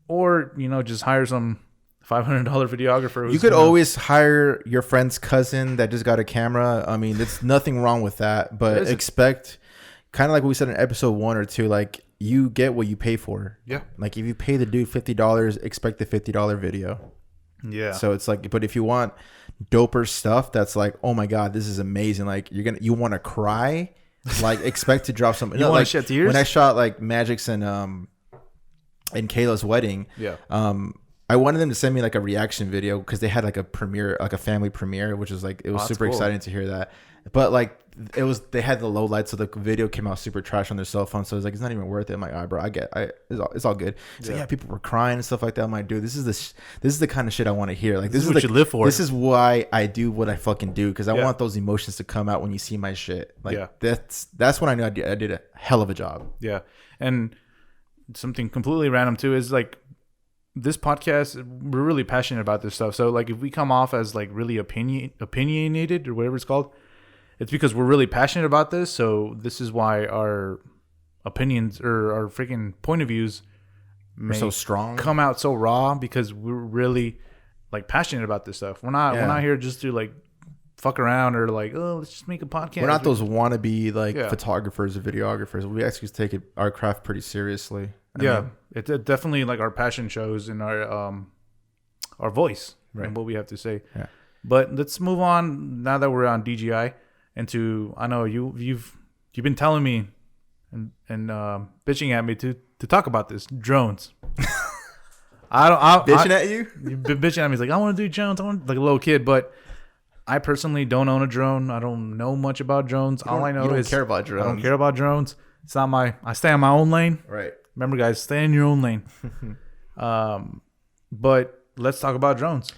or just hire some $500 videographer. You could always hire your friend's cousin that just got a camera. I mean, there's nothing wrong with that, but expect, kind of like what we said in episode 1 or 2, like you get what you pay for. Yeah. Like if you pay the dude $50, expect the $50 video. Yeah. So it's like, but if you want doper stuff, that's like, oh my god, this is amazing. Like you want to cry. Like expect to drop some. You want to shed tears? When I shot like Magic's and Kayla's wedding, I wanted them to send me like a reaction video because they had like a premiere, like a family premiere, which was like, it was super exciting to hear that. But like they had the low light, so the video came out super trash on their cell phone. So it's like, it's not even worth it. I'm like, all right, bro, it's all good. So yeah, people were crying and stuff like that. I'm like, dude, this is the kind of shit I want to hear. Like this is what you live for. This is why I do what I fucking do, because I want those emotions to come out when you see my shit. Like that's when I knew I did a hell of a job. Yeah, and something completely random too is like, this podcast, we're really passionate about this stuff. So like if we come off as like really opinionated or whatever it's called, it's because we're really passionate about this. So this is why our opinions or our freaking point of views are so strong, come out so raw, because we're really like passionate about this stuff. We're not here just to like fuck around or like, oh, let's just make a podcast. We're not those wannabe like photographers or videographers. We actually take our craft pretty seriously. I mean, it definitely like our passion shows in our voice and what we have to say. Yeah. But let's move on now that we're on DJI into, I know you've been telling me and bitching at me to talk about this, drones. Bitching at you? You've been bitching at me. It's like, I want to do drones. I want, like a little kid, but I personally don't own a drone. I don't know much about drones. All I know is care about drones. I don't care about drones. It's not I stay on my own lane. Right. Remember, guys, stay in your own lane. But let's talk about drones.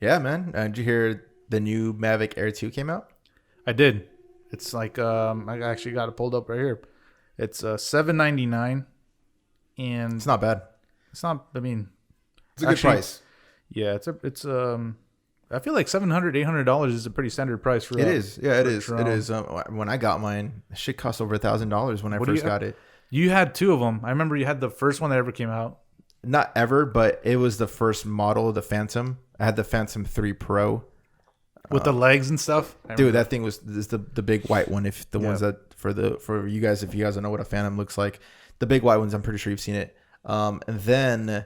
Yeah, man. Did you hear the new Mavic Air 2 came out? I did. It's like I actually got it pulled up right here. It's $799, and it's not bad. It's not. I mean, it's a good price. Yeah, it's I feel like $700-$800 is a pretty standard price for. It is. Yeah, it is. It is. When I got mine, shit cost over $1,000 when I first got it. You had two of them. I remember you had the first one that ever came out. Not ever, but it was the first model of the Phantom. I had the Phantom 3 Pro. With the legs and stuff. Dude, that thing was the big white one. If the ones that for you guys, if you guys don't know what a Phantom looks like, the big white ones, I'm pretty sure you've seen it. And then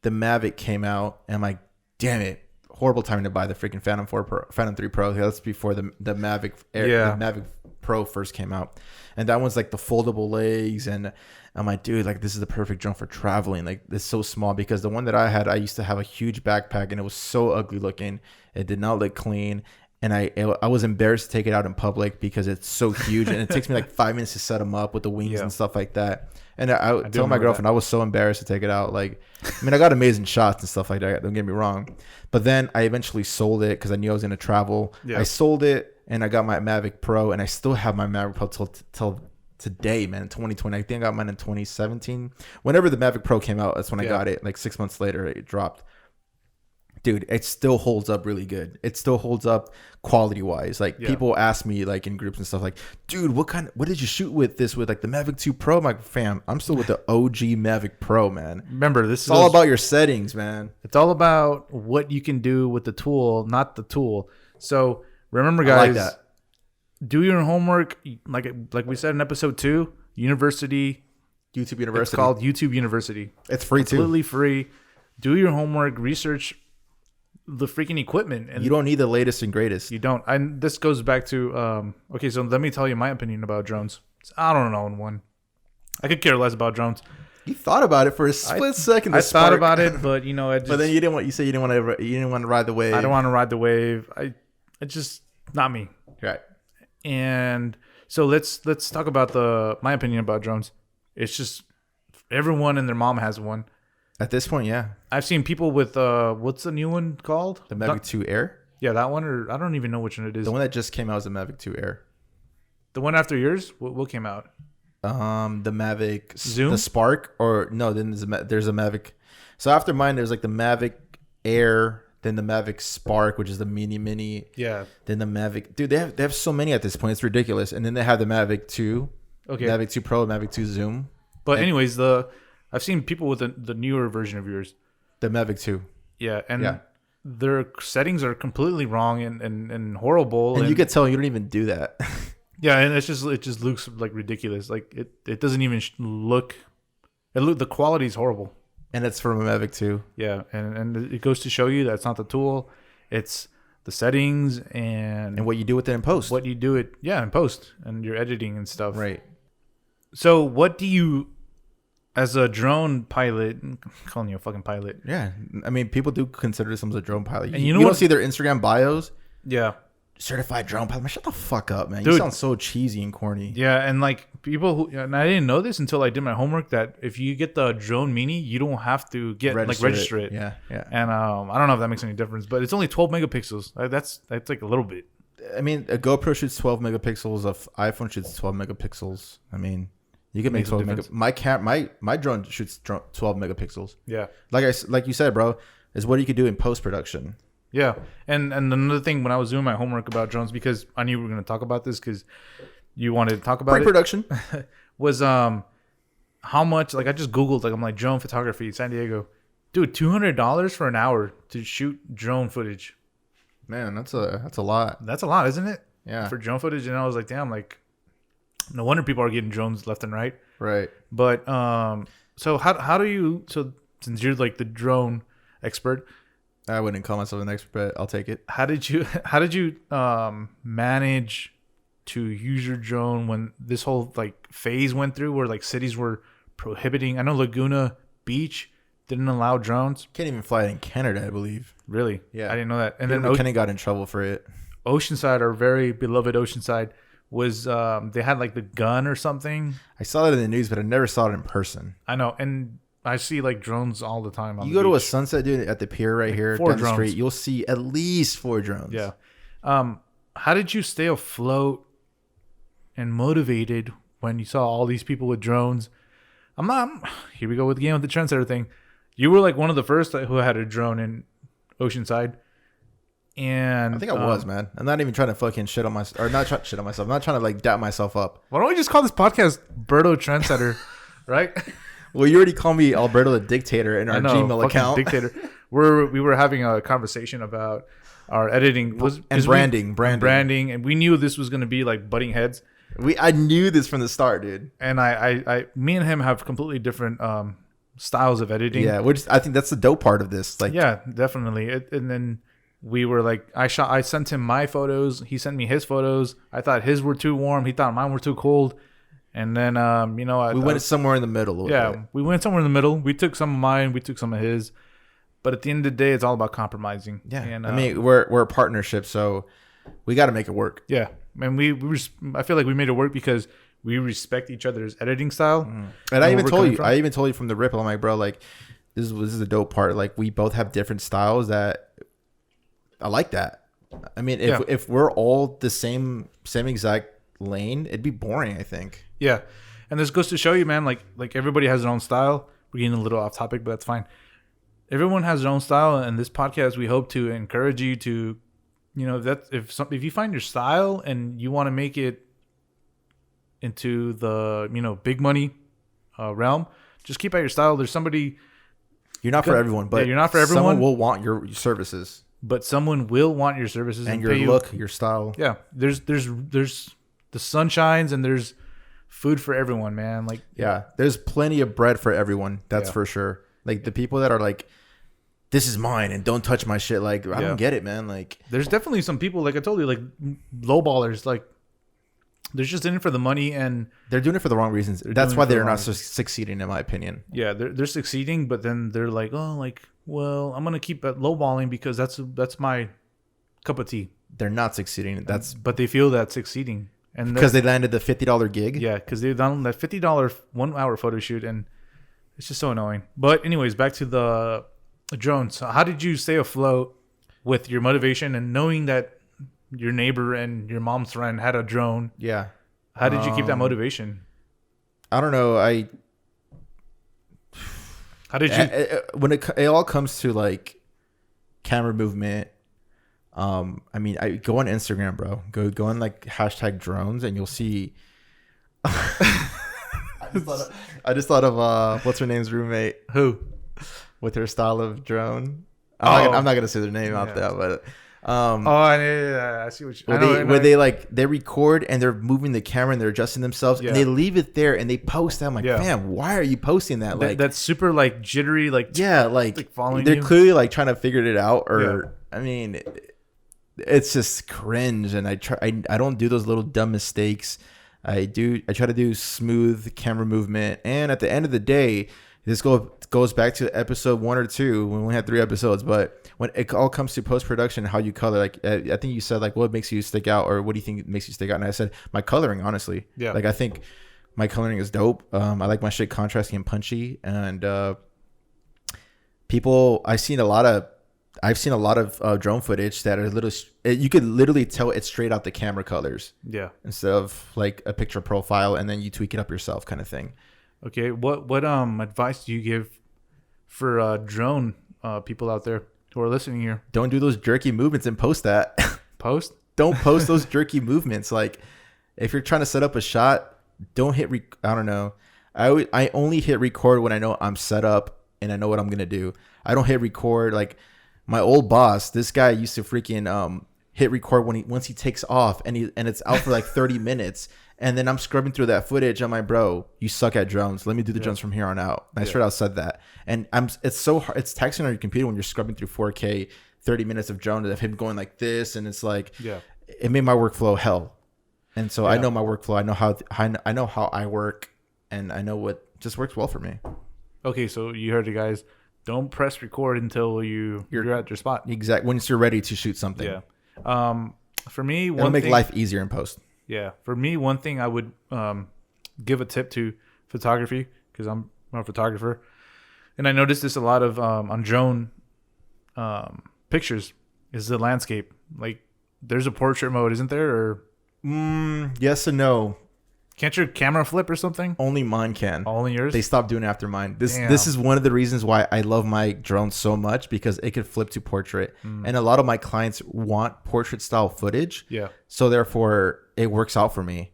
the Mavic came out, and I'm like, damn it, horrible timing to buy the freaking Phantom 3 Pro. That's before the Mavic Air, the Mavic Pro first came out, and that one's like the foldable legs, and I'm like, dude, like this is the perfect drone for traveling. Like it's so small, because the one that I had, I used to have a huge backpack, and it was so ugly looking. It did not look clean, and I was embarrassed to take it out in public because it's so huge and it takes me like 5 minutes to set them up with the wings and stuff like that. And I told my girlfriend I was so embarrassed to take it out. Like, I mean, I got amazing shots and stuff like that. Don't get me wrong. But then I eventually sold it because I knew I was going to travel. Yeah. I sold it and I got my Mavic Pro, and I still have my Mavic Pro till today, man. In 2020, I think I got mine in 2017. Whenever the Mavic Pro came out, that's when I got it. Like 6 months later, it dropped. Dude, it still holds up really good. It still holds up quality wise. Like people ask me like in groups and stuff like, dude, what did you shoot with this with, like the Mavic 2 Pro? I'm like, fam, I'm still with the OG Mavic Pro, man. Remember, this is all about your settings, man. It's all about what you can do with the tool, not the tool. So remember, guys, I like that. Do your homework. Like we said in episode 2, YouTube University. It's called YouTube University. It's free too. Completely free. Do your homework, research the freaking equipment, and you don't need the latest and greatest. You don't. And this goes back to okay, so let me tell you my opinion about drones. I don't know one. I could care less about drones. You thought about it for a split second. I thought about it, but you know, but then you didn't want. You said you didn't want to ride the wave. I don't want to ride the wave. It's just not me. Right. And so let's talk about my opinion about drones. It's just everyone and their mom has one. At this point, yeah. I've seen people with what's the new one called? The Mavic 2 Air? Yeah, that one, or I don't even know which one it is. The one that just came out is the Mavic 2 Air. The one after yours? What came out? The Mavic Zoom? The Spark, or no, then there's a Mavic. So after mine, there's like the Mavic Air, then the Mavic Spark, which is the mini. Yeah. Then the Mavic. Dude, they have so many at this point. It's ridiculous. And then they have the Mavic 2. Okay. Mavic 2 Pro, Mavic 2 Zoom. But anyways, I've seen people with the newer version of yours. The Mavic 2. Yeah, and their settings are completely wrong and horrible. And you can tell you don't even do that. Yeah, and it just looks like ridiculous. Like it doesn't even look. The quality is horrible. And it's from a Mavic 2. Yeah, and it goes to show you that's not the tool. It's the settings and what you do with it in post. What you do in post and your editing and stuff. Right. So what do you, as a drone pilot, I'm calling you a fucking pilot. Yeah. I mean, people do consider themselves a drone pilot. And you don't see their Instagram bios? Yeah. Certified drone pilot. Man, shut the fuck up, man. Dude. You sound so cheesy and corny. Yeah, and like people and I didn't know this until I did my homework, that if you get the drone mini, you don't have to register it. Yeah, yeah. And I don't know if that makes any difference, but it's only 12 megapixels. That's like a little bit. I mean, a GoPro shoots 12 megapixels. An iPhone shoots 12 megapixels. I mean, you can make 12 megapixels. My drone shoots 12 megapixels. Yeah. Like you said, bro, is what you could do in post production. Yeah, and another thing, when I was doing my homework about drones, because I knew we were going to talk about this because you wanted to talk about pre-production, was how much, like I just Googled, like I'm like drone photography, San Diego. Dude, $200 for an hour to shoot drone footage. Man, that's a lot. That's a lot, isn't it? Yeah. For drone footage. And I was like, damn, like no wonder people are getting drones left and right. Right. But so how do you, so since you're like the drone expert, I wouldn't call myself an expert, but I'll take it. How did you manage to use your drone when this whole like phase went through where like cities were prohibiting? I know Laguna Beach didn't allow drones. Can't even fly it in Canada, I believe. Really? Yeah. I didn't know that. And then McKinney got in trouble for it. Oceanside, our very beloved Oceanside, was they had like the gun or something. I saw it in the news, but I never saw it in person. I know, and I see like drones all the time. You go to a sunset, dude, at the pier right here down the street, you'll see at least 4 drones. Yeah. How did you stay afloat and motivated when you saw all these people with drones? Here we go with the game with the trendsetter thing. You were like one of the first who had a drone in Oceanside. And I think I was, man. I'm not even trying to fucking shit on myself. Or not shit on myself. I'm not trying to like doubt myself up. Why don't we just call this podcast Alberto Trendsetter, right? Well, you already called me Alberto the Dictator in our Gmail account. Dictator. We were having a conversation about our editing and branding, and we knew this was going to be like butting heads. I knew this from the start, dude. And me and him have completely different styles of editing. Yeah, I think that's the dope part of this. Like, yeah, definitely. And then we were like, I sent him my photos. He sent me his photos. I thought his were too warm. He thought mine were too cold. And then, we went somewhere in the middle. Yeah, we went somewhere in the middle. We took some of mine. We took some of his. But at the end of the day, it's all about compromising. Yeah, and, I mean, we're a partnership, so we got to make it work. Yeah, and I feel like we made it work because we respect each other's editing style. And I even told you from the rip, I'm like, bro, like this is the dope part. Like we both have different styles that I like that. I mean, if we're all the same exact lane, it'd be boring, I think. Yeah. And this goes to show you, man, like everybody has their own style. We're getting a little off topic, but that's fine. Everyone has their own style, and this podcast, we hope to encourage you to, if you find your style and you want to make it into the big money realm, just keep at your style. There's somebody. You're not for everyone, but you're not for everyone. Someone will want your services, but someone will want your services and your look, your style. Yeah, there's the sun shines, and there's food for everyone, man. Like, yeah, there's plenty of bread for everyone. That's for sure. Like the people that are like, this is mine and don't touch my shit. Like, I don't get it, man. Like, there's definitely some people, like I told you, like lowballers, like they're just in it for the money, and they're doing it for the wrong reasons. That's why they're not succeeding, in my opinion. Yeah, they're succeeding, but then they're like, oh, like, well, I'm gonna keep at lowballing because that's my cup of tea. They're not succeeding. But they feel that's succeeding. And because they landed the $50 gig. Yeah, because they've done that $50 1 hour photo shoot, and it's just so annoying. But anyways, back to the drones. So how did you stay afloat with your motivation and knowing that your neighbor and your mom's friend had a drone? Yeah. How did you keep that motivation? I don't know. How did you? When it all comes to like camera movement. I mean, I go on Instagram, bro. Go on like #drones, and you'll see. I just thought of what's her name's roommate? Who? With her style of drone. I'm not gonna say their name out there, but I see what you. They record and they're moving the camera and they're adjusting themselves and they leave it there and they post that. I'm like, fam, why are you posting that? Like that's super like jittery, like like following. They're clearly like trying to figure it out, or I mean. It's just cringe, and I don't do those little dumb mistakes. I try to do smooth camera movement, and at the end of the day, this goes back to episode 1 or 2 when we had 3 episodes. But when it all comes to post production, how you color, like I think you said, like what makes you stick out, or what do you think makes you stick out? And I said my coloring, honestly. Yeah. Like I think my coloring is dope. I like my shit contrasty and punchy, and I've seen a lot of drone footage that are you could literally tell it's straight out the camera colors. Yeah. Instead of like a picture profile and then you tweak it up yourself kind of thing. Okay. What advice do you give for drone people out there who are listening here? Don't do those jerky movements and post that. Post? Don't post those jerky movements. Like if you're trying to set up a shot, don't hit I don't know. I only hit record when I know I'm set up and I know what I'm going to do. I don't hit record like my old boss, this guy used to freaking hit record once he takes off and it's out for like 30 minutes. And then I'm scrubbing through that footage. I'm like, bro, you suck at drones. Let me do the drones from here on out. And I straight out said that. And it's so hard. It's taxing on your computer when you're scrubbing through 4K, 30 minutes of drone of him going like this. And it's like, it made my workflow hell. And so I know my workflow. I know how I work, and I know what just works well for me. Okay. So you heard it, guys. Don't press record until you're at your spot. Exactly. Once you're ready to shoot something. Yeah. For me, it'll make life easier in post. Yeah. For me, one thing I would give a tip to photography, because I'm a photographer, and I noticed this a lot of on drone pictures, is the landscape. Like, there's a portrait mode, isn't there? Or yes and no. Can't your camera flip or something? Only mine can. Only yours? They stopped doing it after mine. This is one of the reasons why I love my drone so much, because it could flip to portrait. And a lot of my clients want portrait style footage. Yeah. So therefore it works out for me.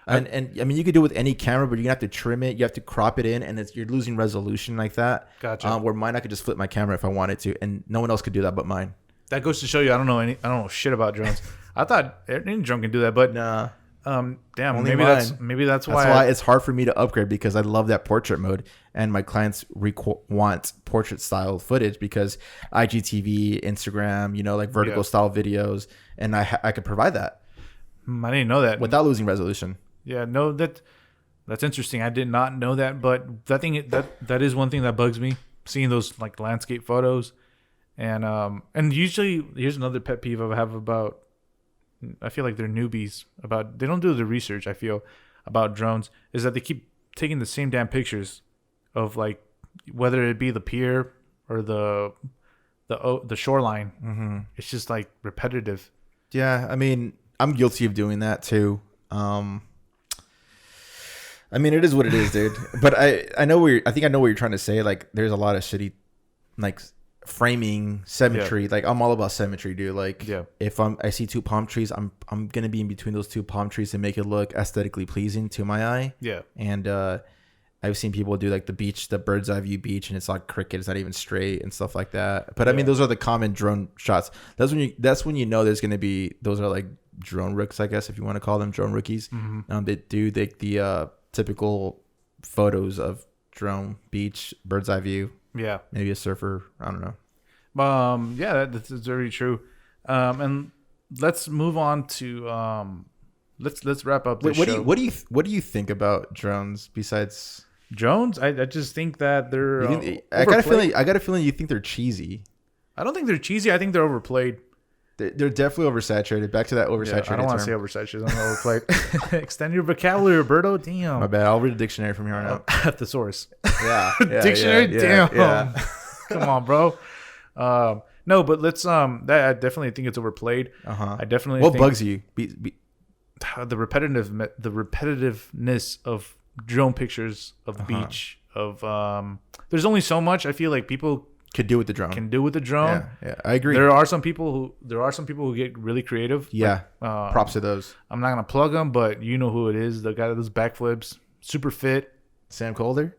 And I mean, you could do it with any camera, but you have to trim it. You have to crop it in, and you're losing resolution like that. Gotcha. Where mine, I could just flip my camera if I wanted to, and no one else could do that but mine. That goes to show you I don't know shit about drones. I thought any drone can do that, but nah. Damn, only maybe that's why it's hard for me to upgrade, because I love that portrait mode, and my clients want portrait style footage because IGTV, Instagram, like vertical style videos, and I could provide that. I didn't know that without losing resolution. Yeah, no, that's interesting. I did not know that, but that is one thing that bugs me, seeing those like landscape photos, and usually here's another pet peeve I have about I feel like they're newbies about. They don't do the research. I feel about drones is that they keep taking the same damn pictures of like whether it be the pier or the shoreline. Mm-hmm. It's just like repetitive. Yeah, I mean, I'm guilty of doing that too. I mean, it is what it is, dude. But I know I think I know what you're trying to say. Like, there's a lot of shitty, like, framing symmetry. Like, I'm all about symmetry, dude. Like, if I see two palm trees, I'm gonna be in between those two palm trees and make it look aesthetically pleasing to my eye. Yeah. And I've seen people do like the bird's eye view beach, and it's like cricket, it's not even straight and stuff like that. But I mean, those are the common drone shots. That's when you know there's gonna be, those are like drone rooks, I guess, if you want to call them drone rookies. Mm-hmm. They do the typical photos of drone, beach, bird's eye view. Yeah. Maybe a surfer. I don't know. Yeah, that's very true. And let's move on to let's wrap up this show. What do you think about drones besides drones? I just think that they're. I got a feeling you think they're cheesy. I don't think they're cheesy. I think they're overplayed. They're definitely oversaturated. Back to that oversaturated. I don't want to say oversaturated. I'm overplayed. Extend your vocabulary, Roberto. Damn. My bad. I'll read a dictionary from here on out. At the source. Yeah. Dictionary. Yeah, damn. Yeah. Come on, bro. No, but let's that I definitely think it's overplayed. I definitely. What think bugs you? the repetitiveness of drone pictures of the beach. Of there's only so much I feel like people could do with the drone. Yeah, I agree. There are some people who get really creative. Yeah, props to those. I'm not gonna plug them, but you know who it is. The guy that does backflips, super fit. Sam Calder.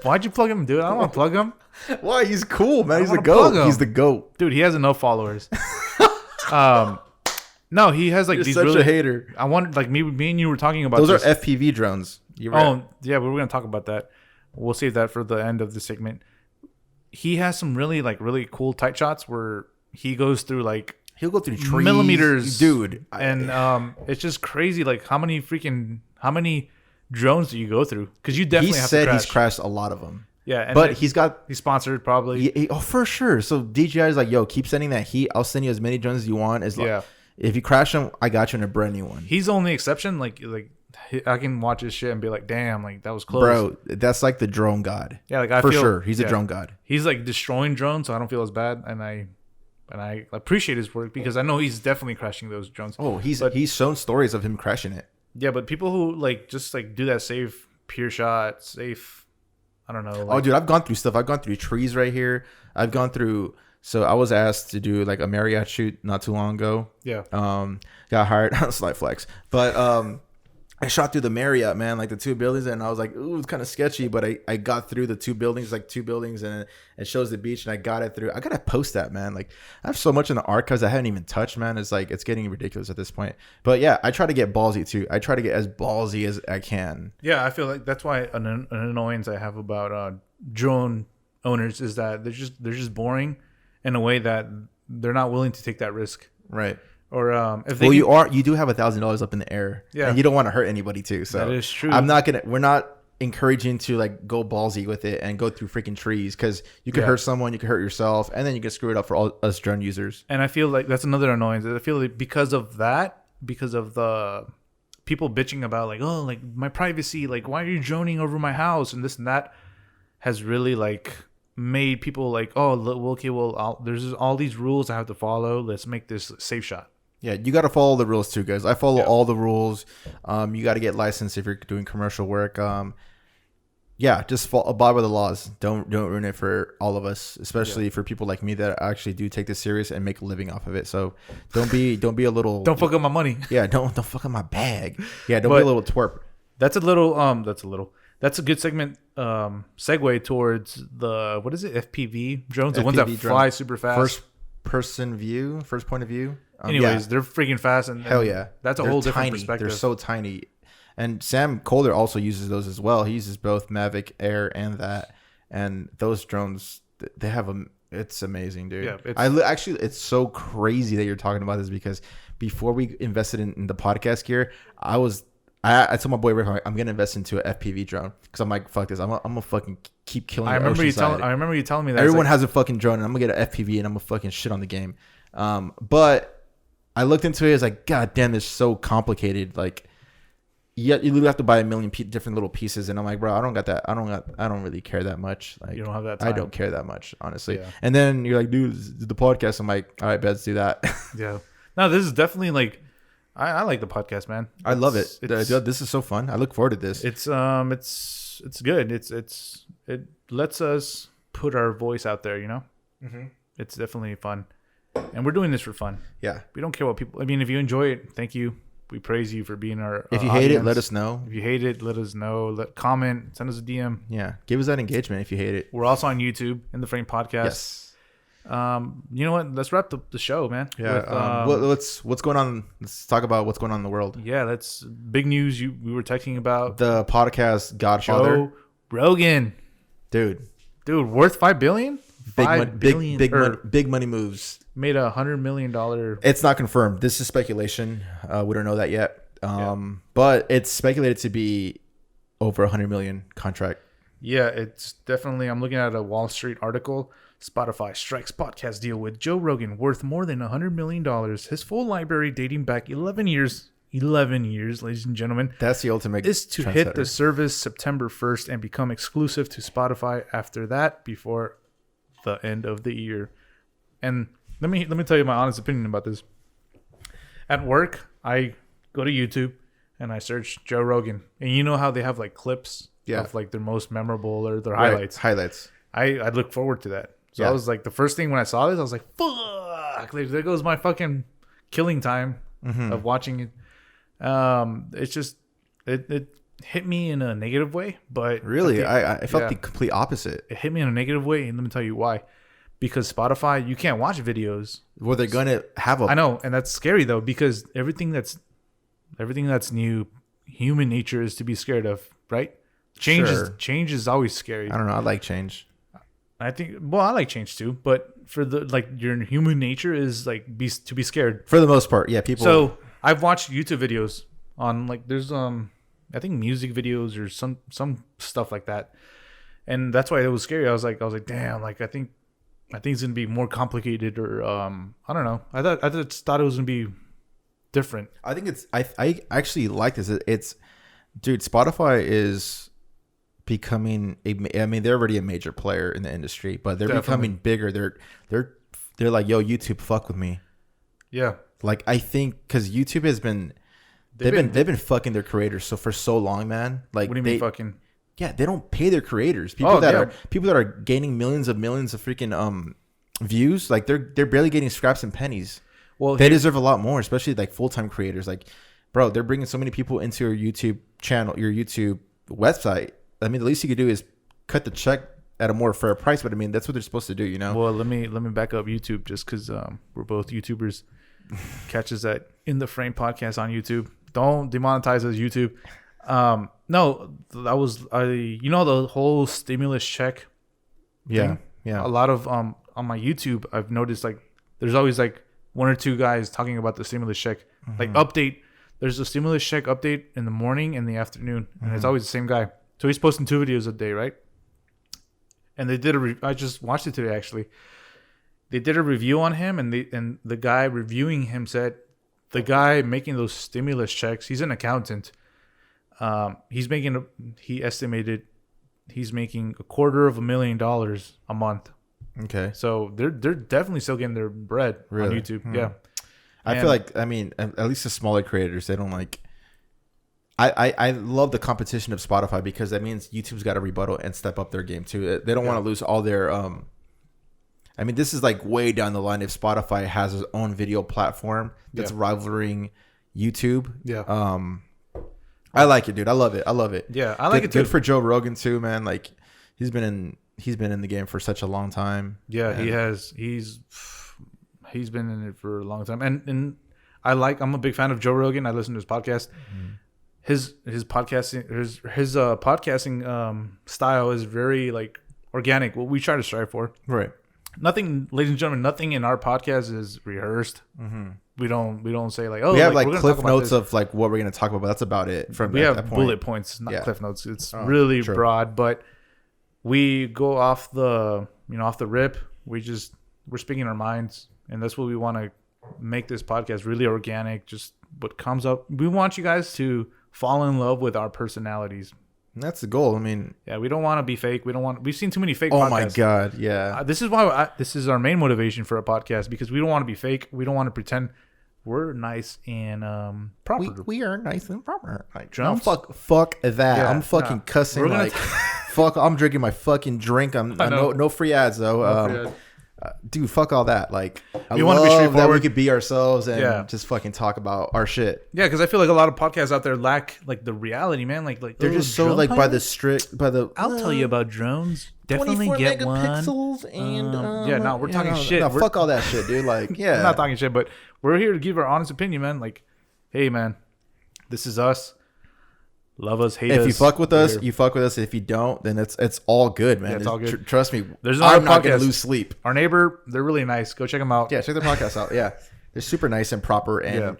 Why'd you plug him, dude? I don't want to plug him. Why? He's cool, man. He's the GOAT. He's the GOAT. Dude, he has enough followers. No, he has like You're these such really. a hater. I want like me and you were talking about. Those this. are FPV drones. Yeah, but we're gonna talk about that. We'll save that for the end of the segment. He has some really cool tight shots where he goes through like he'll go through trees, millimeters, dude, and it's just crazy. Like how many drones do you go through? Because you definitely have to crash. He's crashed a lot of them. Yeah, but he's sponsored probably. Oh, for sure. So DJI is like, yo, keep sending that heat. I'll send you as many drones as you want. If you crash them, I got you in a brand new one. He's the only exception. Like I can watch his shit and be like, damn, like that was close. Bro, that's like the drone god. Yeah, like for sure, he's a drone god. He's like destroying drones, so I don't feel as bad, and I appreciate his work because I know he's definitely crashing those drones. Oh, he's shown stories of him crashing it. Yeah, but people who like just like do that safe pure shot, safe, I don't know. Like, dude, I've gone through stuff. I've gone through trees right here. I've gone through. So I was asked to do like a Marriott shoot not too long ago. Yeah. Got hired. Slight flex, but I shot through the Marriott, man, like the two buildings, and I was like, ooh, it's kind of sketchy, but I got through the two buildings, and it shows the beach, and I got it through. I gotta post that, man. Like I have so much in the archives I haven't even touched, man. It's like it's getting ridiculous at this point. But yeah, I try to get ballsy too. I try to get as ballsy as I can. Yeah, I feel like that's why an annoyance I have about drone owners is that they're just boring in a way that they're not willing to take that risk. Right. Or if they you do have $1,000 up in the air, and you don't want to hurt anybody too. So that is true. We're not encouraging to like go ballsy with it and go through freaking trees because you could hurt someone, you could hurt yourself, and then you can screw it up for all us drone users. And I feel like that's another annoyance. I feel like because of the people bitching about like, oh, like my privacy, like why are you droning over my house and this and that, has really like made people like, oh, okay, well, there's all these rules I have to follow. Let's make this safe shot. Yeah, you got to follow the rules too, guys. I follow all the rules. You got to get licensed if you're doing commercial work. Just abide by the laws. Don't ruin it for all of us, especially for people like me that actually do take this serious and make a living off of it. So don't be a little. Don't fuck up my money. Yeah, don't fuck up my bag. Yeah, don't be a little twerp. That's a good segue towards the, what is it? FPV drones, the ones that fly super fast. First point of view. Anyways, they're freaking fast, and hell yeah, that's a whole different perspective. They're so tiny, and Sam Calder also uses those as well. He uses both Mavic Air and that, and those drones they have it's amazing, dude. Yeah, it's so crazy that you're talking about this because before we invested in the podcast gear, I told my boy Rick, I'm gonna invest into an FPV drone because I'm like, fuck this, I'm gonna fucking keep killing. I remember you telling me that everyone has a fucking drone, and I'm gonna get an FPV and I'm gonna fucking shit on the game. But I looked into it. It's like, God damn, it's so complicated. Like, you literally have to buy a million different little pieces, and I'm like, bro, I don't got that. I don't really care that much. Like, You don't have that time. I don't care that much, honestly. Yeah. And then you're like, dude, this is the podcast. I'm like, all right, let's do that. Yeah. No, this is definitely like, I like the podcast, man. I love it. This is so fun. I look forward to this. It's good. It lets us put our voice out there. You know, it's definitely fun, and we're doing this for fun. Yeah. We don't care what people. I mean, if you enjoy it, thank you. We praise you for being our. If you hate it, let us know. If you hate it, let us know. Comment, send us a DM. Yeah, give us that engagement if you hate it. We're also on YouTube in the Frame Podcast. Yes. You know what? Let's wrap the show, man. Yeah. What's going on? Let's talk about what's going on in the world. Yeah, that's big news. We were texting about the podcast Godfather. Joe Rogan, dude, worth $5 billion. Big money moves. Made $100 million. It's not confirmed. This is speculation. We don't know that yet. But it's speculated to be over $100 million contract. Yeah, it's definitely. I'm looking at a Wall Street article. Spotify strikes podcast deal with Joe Rogan worth more than $100 million. His full library dating back 11 years. 11 years, ladies and gentlemen. That's the ultimate. Is to hit the service September 1st and become exclusive to Spotify after that before the end of the year. And let me tell you my honest opinion about this. At work, I go to YouTube and I search Joe Rogan. And you know how they have like clips of like their most memorable or their highlights. Highlights. I look forward to that. So I was like, the first thing when I saw this, I was like, fuck, like, there goes my fucking killing time of watching it. It's just, it hit me in a negative way, but really, I felt the complete opposite. It hit me in a negative way, and let me tell you why. Because Spotify, you can't watch videos. Well, they're gonna have a. I know, and that's scary though, because everything that's new, human nature is to be scared of, right? Change is always scary. I don't know. I like change. I think. Well, I like change too, but for the like, your human nature is like to be scared for the most part. Yeah, people. So I've watched YouTube videos on like there's I think music videos or some stuff like that, and that's why it was scary. I was like damn, like I think it's gonna be more complicated, or I don't know. I just thought it was gonna be different. I think it's I actually like this. It's dude, Spotify is becoming I mean, they're already a major player in the industry, but they're becoming bigger. They're like, yo, YouTube, fuck with me. Yeah. Like, I think because YouTube has been they've been fucking their creators for so long, man. Like, what do you mean fucking? Yeah, they don't pay their creators. People that are gaining millions of freaking views, like they're barely getting scraps and pennies. Well, they deserve a lot more, especially like full-time creators. Like, bro, they're bringing so many people into your YouTube channel, your YouTube website. I mean, the least you could do is cut the check at a more fair price, but I mean, that's what they're supposed to do, you know? Well, let me back up YouTube just because we're both YouTubers. Catch us at In the Frame Podcast on YouTube. Don't demonetize us, YouTube. No, that was you know, the whole stimulus check thing? Yeah. A lot of on my YouTube, I've noticed like there's always like one or two guys talking about the stimulus check, like update. There's a stimulus check update in the morning and the afternoon, and it's always the same guy. So he's posting 2 videos a day, right? And they did I just watched it today actually. They did a review on him, and the guy reviewing him said the guy making those stimulus checks, he's an accountant. He estimated he's making $250,000 a month. Okay. So they're definitely still getting their bread on YouTube. Yeah. I feel like, I mean, at least the smaller creators, they don't like. I love the competition of Spotify because that means YouTube's got to rebuttal and step up their game too. They don't want to lose all their. I mean, this is like way down the line if Spotify has its own video platform that's rivaling YouTube. Yeah. I like it, dude. I love it. Yeah, I like it too. Good for Joe Rogan too, man. Like he's been in the game for such a long time. Yeah, he has. He's been in it for a long time, and I'm a big fan of Joe Rogan. I listen to his podcast. His podcasting style is very like organic. What we try to strive for. Right. Nothing, ladies and gentlemen. Nothing in our podcast is rehearsed. We don't say like, oh, we have like cliff notes of like what we're gonna talk about, but that's about it. We have bullet points, not cliff notes. It's really broad, but we go off the rip. We're speaking our minds, and that's what we want to make this podcast really organic, just what comes up. We want you guys to fall in love with our personalities. And that's the goal. I mean, yeah, we don't want to be fake. We've seen too many fake oh podcasts. my God. Yeah. This is why this is our main motivation for a podcast, because we don't want to be fake. We don't want to pretend we're nice and proper. We are nice and proper. Like, Drums? no, fuck that. Yeah, I'm fucking cussing. We're gonna Like, fuck. I'm drinking my fucking drink. No free ads though. No free ads. Dude, fuck all that. Like, I We wanna be love that we straightforward. could be ourselves and Yeah. just fucking talk about our shit. Yeah, because I feel like a lot of podcasts out there lack like the reality, man. Like They're just so drone like by pilot? the strict by the. I'll tell you about drones. Definitely 24 get megapixels one. and Yeah, no, we're talking shit. No, We're- fuck all that shit, dude. Like, yeah, We're not talking shit, but we're here to give our honest opinion, man. Like, hey, man, this is us. Love us, hate us. If you fuck with us, We're- you fuck with us. If you don't, then it's all good, man. Yeah, it's all good. Trust me. There's another I'm not gonna podcast. lose sleep. Our neighbor, they're really nice. Go check them out. Yeah, check the podcast out. Yeah, they're super nice and proper and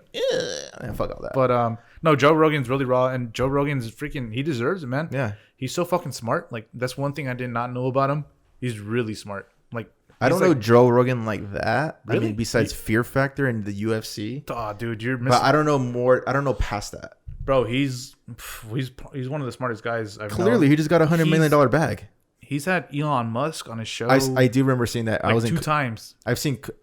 fuck all that. But no, Joe Rogan's really raw, and Joe Rogan's freaking. He deserves it, man. Yeah, He's so fucking smart. Like, that's one thing I did not know about him. He's really smart. Like, I don't know Joe Rogan like that. I Really? mean, besides Fear Factor and the UFC, oh, dude, you're missing. but I don't know more. I don't know past that. Bro, he's one of the smartest guys I've Clearly, known. he just got $100 million bag. He's had Elon Musk on his show. I do remember seeing that. like I was two in. times. I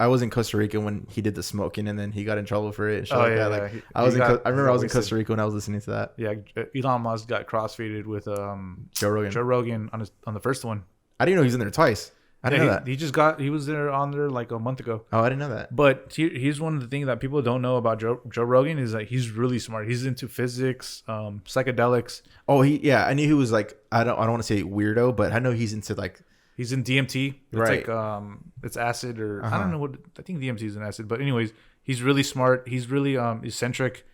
was in Costa Rica when he did the smoking, and then he got in trouble for it. And shit Oh, like yeah, that. yeah. Like, He I was in. got I remember I was in wasted. Costa Rica when I was listening to that. Yeah, Elon Musk got crossfaded with Joe Rogan. Joe Rogan on the first one. I didn't know he was in there twice. I didn't know that. He was there on there like a month ago. Oh, I didn't know that. But here's one of the things that people don't know about Joe Rogan is that he's really smart. He's into physics, psychedelics. Oh, I knew he was like I don't want to say weirdo, but I know he's into like He's in DMT. It's Right. like it's acid or I Uh-huh. don't know what I think DMT is an acid. But anyways, he's really smart. He's really eccentric.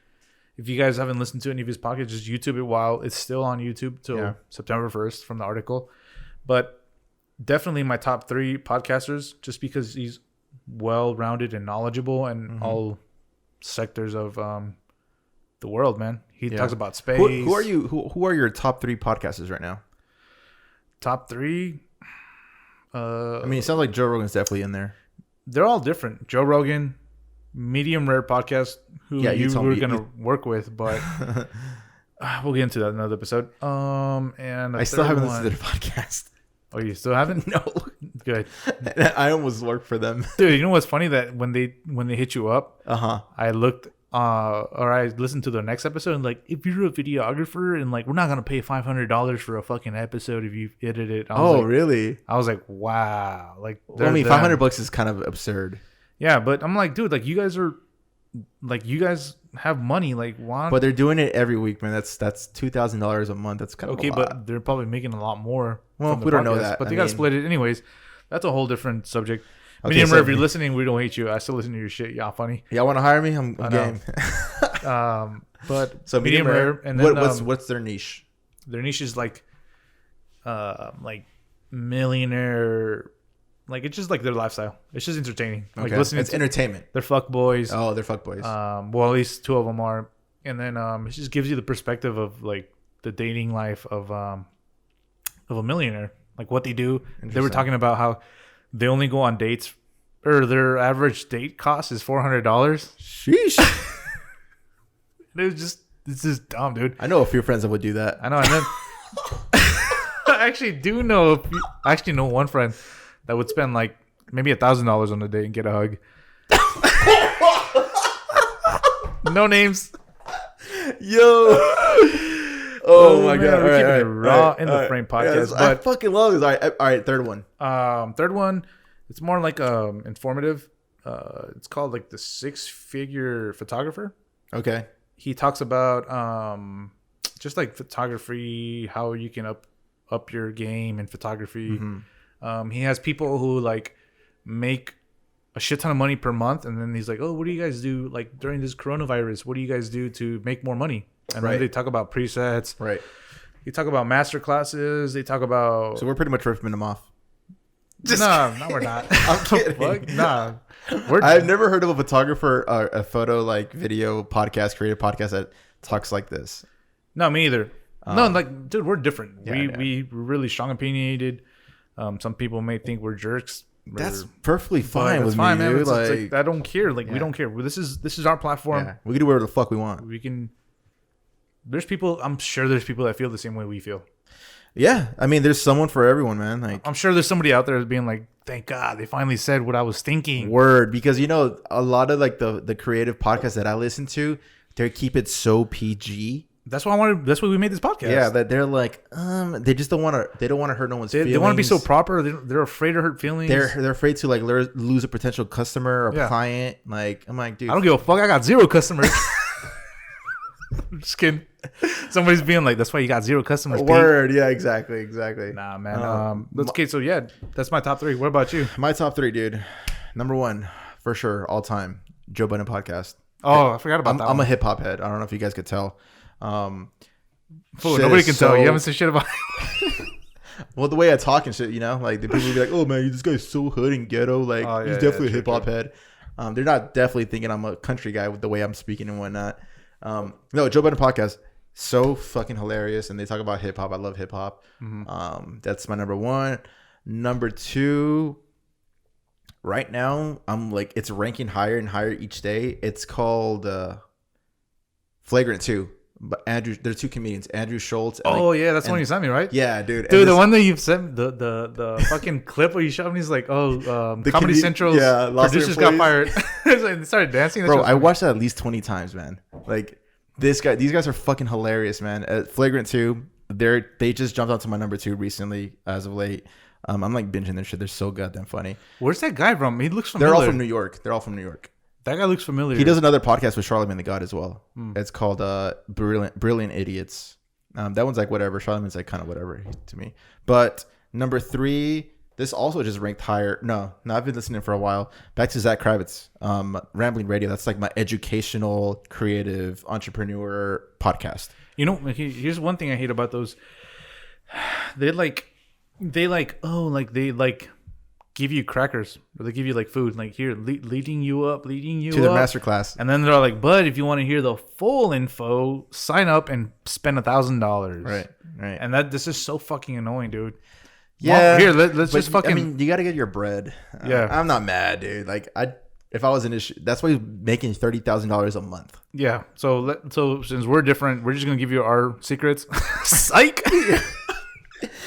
If you guys haven't listened to any of his podcasts, just YouTube it while it's still on YouTube till Yeah. September 1st from the article. But definitely my top 3 podcasters, just because he's well-rounded and knowledgeable in all sectors of the world, man. He talks about space. Who are you? Who are your top 3 podcasters right now? Top 3? I mean, it sounds like Joe Rogan's definitely in there. They're all different. Joe Rogan, Medium Rare Podcast, who Yeah, you you told were me- going to work with, but we'll get into that in another episode. And I still haven't listened to their podcast. Oh, you still haven't? No, Good. I almost worked for them. Dude, you know what's funny? That when they hit you up, Uh-huh. I looked or I listened to the next episode and like, if you're a videographer and like we're not gonna pay $500 for a fucking episode if you edit it. Oh, really? I was like, wow. Like, Well, I mean, $500 is kind of absurd. Yeah, but I'm like, dude, like you guys have money. Like, why? But they're doing it every week, man. That's $2,000 a month. That's kind of okay, a lot. but they're probably making a lot more. Well, from the we don't know podcast, that. But I they got to mean- split it anyways. That's a whole different subject. Okay, Medium so- Rare, if you're listening, we don't hate you. I still listen to your shit. Y'all funny. Y'all want to hire me? I'm I know. game. But So medium rare, and then what's their niche? their niche is like millionaire. Like, it's just like their lifestyle. It's just entertaining. Like Okay, listening it's to entertainment. they're fuck boys. Oh, they're fuckboys. Well, at least 2 of them are. And then it just gives you the perspective of like the dating life of a millionaire, like what they do. They were Interesting. talking about how they only go on dates, or their average date cost is $400. Sheesh. It's just dumb, dude. I know a few friends that would do that. I know. And then I actually do know. I actually know one friend that would spend like maybe $1,000 on a date and get a hug. No names. Yo. Oh my man, god! we're All keeping right, it raw in the frame podcast, I but- fucking love this. All right, third one. Third one, it's more like informative. It's called like the 6-Figure Photographer. Okay. He talks about just like photography, how you can up your game in photography. Mm-hmm. He has people who like make a shit ton of money per month, and then he's like, "Oh, what do you guys do like during this coronavirus? What do you guys do to make more money?" And Right. then they talk about presets. Right. They talk about master classes. They talk about So we're pretty much ripping them off. no, we're not. I'm kidding. Fuck? Nah, I've never heard of a photographer, a photo like video podcast, creative podcast that talks like this. No, me either. No, dude, we're different. Yeah, We're really strong opinionated. Some people may think we're jerks. That's perfectly fine with me, man. dude. It's like, I don't care. Like we don't care. This is our platform. Yeah. We can do whatever the fuck we want. We can. There's people. I'm sure there's people that feel the same way we feel. Yeah, I mean, there's someone for everyone, man. Like, I'm sure there's somebody out there being like, "Thank God they finally said what I was thinking." Word, because a lot of like the creative podcasts that I listen to, they keep it so PG. That's why I wanted. That's why we made this podcast. Yeah, that they're like, they just don't want to. They don't want to hurt no one's feelings. They want to be so proper. They're afraid to hurt feelings. They're afraid to like lose a potential customer or client. Like, I'm like, dude, I don't give a fuck. I got 0 customers. I'm just kidding. Somebody's being like, that's why you got 0 customers. Word, yeah, exactly. Nah, man. Okay, so yeah, that's my top 3. What about you? My top 3, dude. Number 1, for sure, all time, Joe Budden podcast. Oh, I forgot about that. I'm a hip hop head. I don't know if you guys could tell. Nobody can tell. You haven't said shit about it. Well, the way I talk and shit, like the people will be like, "Oh man, this guy's so hood and ghetto. Like he's definitely a hip hop head." They're not definitely thinking I'm a country guy with the way I'm speaking and whatnot. No, Joe Budden podcast, so fucking hilarious, and they talk about hip hop. I love hip hop. That's my number 1. Number 2. Right now, I'm like, it's ranking higher and higher each day. It's called Flagrant 2. But there's 2 comedians, Andrew Schultz. Yeah, that's the one you sent me, right? Yeah, dude. Dude, the one that you've sent the fucking clip where you showed me is like, Comedy Central's producers got fired. They started dancing. Bro, I watched that at least 20 times, man. Like these guys are fucking hilarious, man. At Flagrant 2, they just jumped onto my number 2 recently as of late. I'm like binging their shit. They're so goddamn funny. Where's that guy from? He looks familiar. They're all from New York. That guy looks familiar. He does another podcast with Charlamagne the God as well. It's called Brilliant Idiots. That one's like whatever. Charlamagne's like kind of whatever to me. But number 3, this also just ranked higher. No, I've been listening for a while. Back to Zach Kravitz, Rambling Radio. That's like my educational, creative, entrepreneur podcast. Here's one thing I hate about those. They give you crackers, or they give you like food, like here, leading you up to their masterclass, and then they're like, but if you want to hear the full info, sign up and spend $1,000. Right. And this is so fucking annoying, dude. Yeah. Here, let's just fucking. I mean, you got to get your bread. Yeah. I'm not mad, dude. Like if I was in this, that's why he's making $30,000 a month. Yeah. So since we're different, we're just gonna give you our secrets. Psych.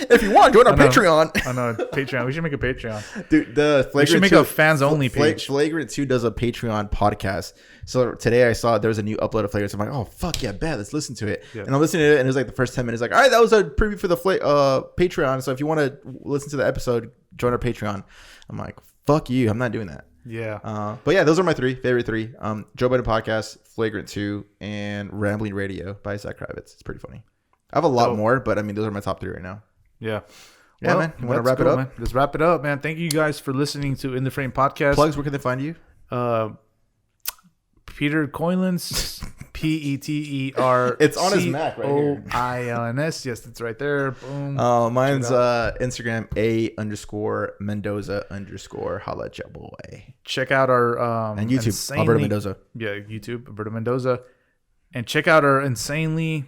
If you want, join our Patreon. I know, Patreon. We should make a Patreon. Dude, we should make a fans only page. Flagrant 2 does a Patreon podcast. So today I saw there was a new upload of Flagrant. So I'm like, oh, fuck yeah, bet. Let's listen to it. Yeah. And I'm listening to it, and it was like the first 10 minutes. Like, all right, that was a preview for the Patreon. So if you want to listen to the episode, join our Patreon. I'm like, fuck you. I'm not doing that. Yeah. But yeah, those are my favorite 3. Joe Budden podcast, Flagrant 2, and Rambling Radio by Zach Kravitz. It's pretty funny. I have a lot more, but I mean, those are my top 3 right now. Yeah. Yeah, man. You want to wrap it up? Man. Let's wrap it up, man. Thank you guys for listening to In the Frame podcast. Plugs, where can they find you? Peter Coilins, Peter. It's on his Mac right here. Oilns. Yes, it's right there. Boom. Mine's Instagram A_Mendoza_. Holla at your boy. Check out our and YouTube, Alberto Mendoza. Yeah, YouTube, Alberto Mendoza. And check out our insanely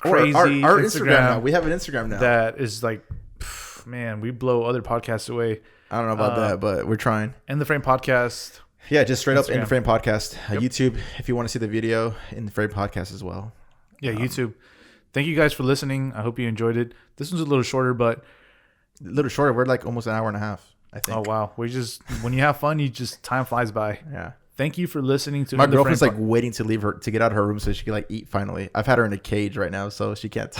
crazy our Instagram now. We have an Instagram now that is like, man, we blow other podcasts away. I don't know about that, but we're trying. In the Frame podcast. Yeah, just straight up In the Frame podcast. Yep. YouTube, if you want to see the video, In the Frame podcast as well. Yeah, YouTube. Thank you guys for listening. I hope you enjoyed it. This one's a little shorter, but a little shorter. We're like almost an hour and a half, I think. Oh wow, when you have fun, time flies by. Yeah. Thank you for lining to. My girlfriend's like waiting to get out of her room so she can like eat finally. I've had her in a cage right now, so she can't.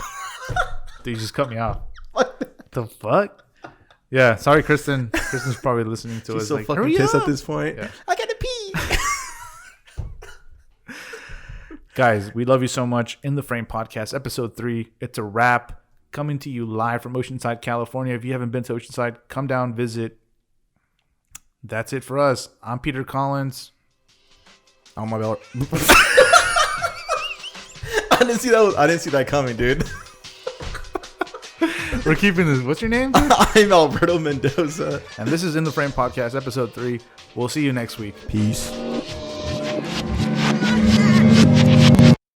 Dude, you just cut me off. What the fuck? Yeah, sorry, Kristen. Kristen's probably listening to us. She's so like, fucking pissed at this point. Yeah. I gotta pee. Guys, we love you so much. In the Frame podcast, episode 3. It's a wrap. Coming to you live from Oceanside, California. If you haven't been to Oceanside, come down, visit. That's it for us. I'm Peter Collins. Oh my god. I didn't see that coming, dude. We're keeping this. What's your name, dude? I'm Alberto Mendoza. And this is In the Frame podcast, episode 3. We'll see you next week. Peace.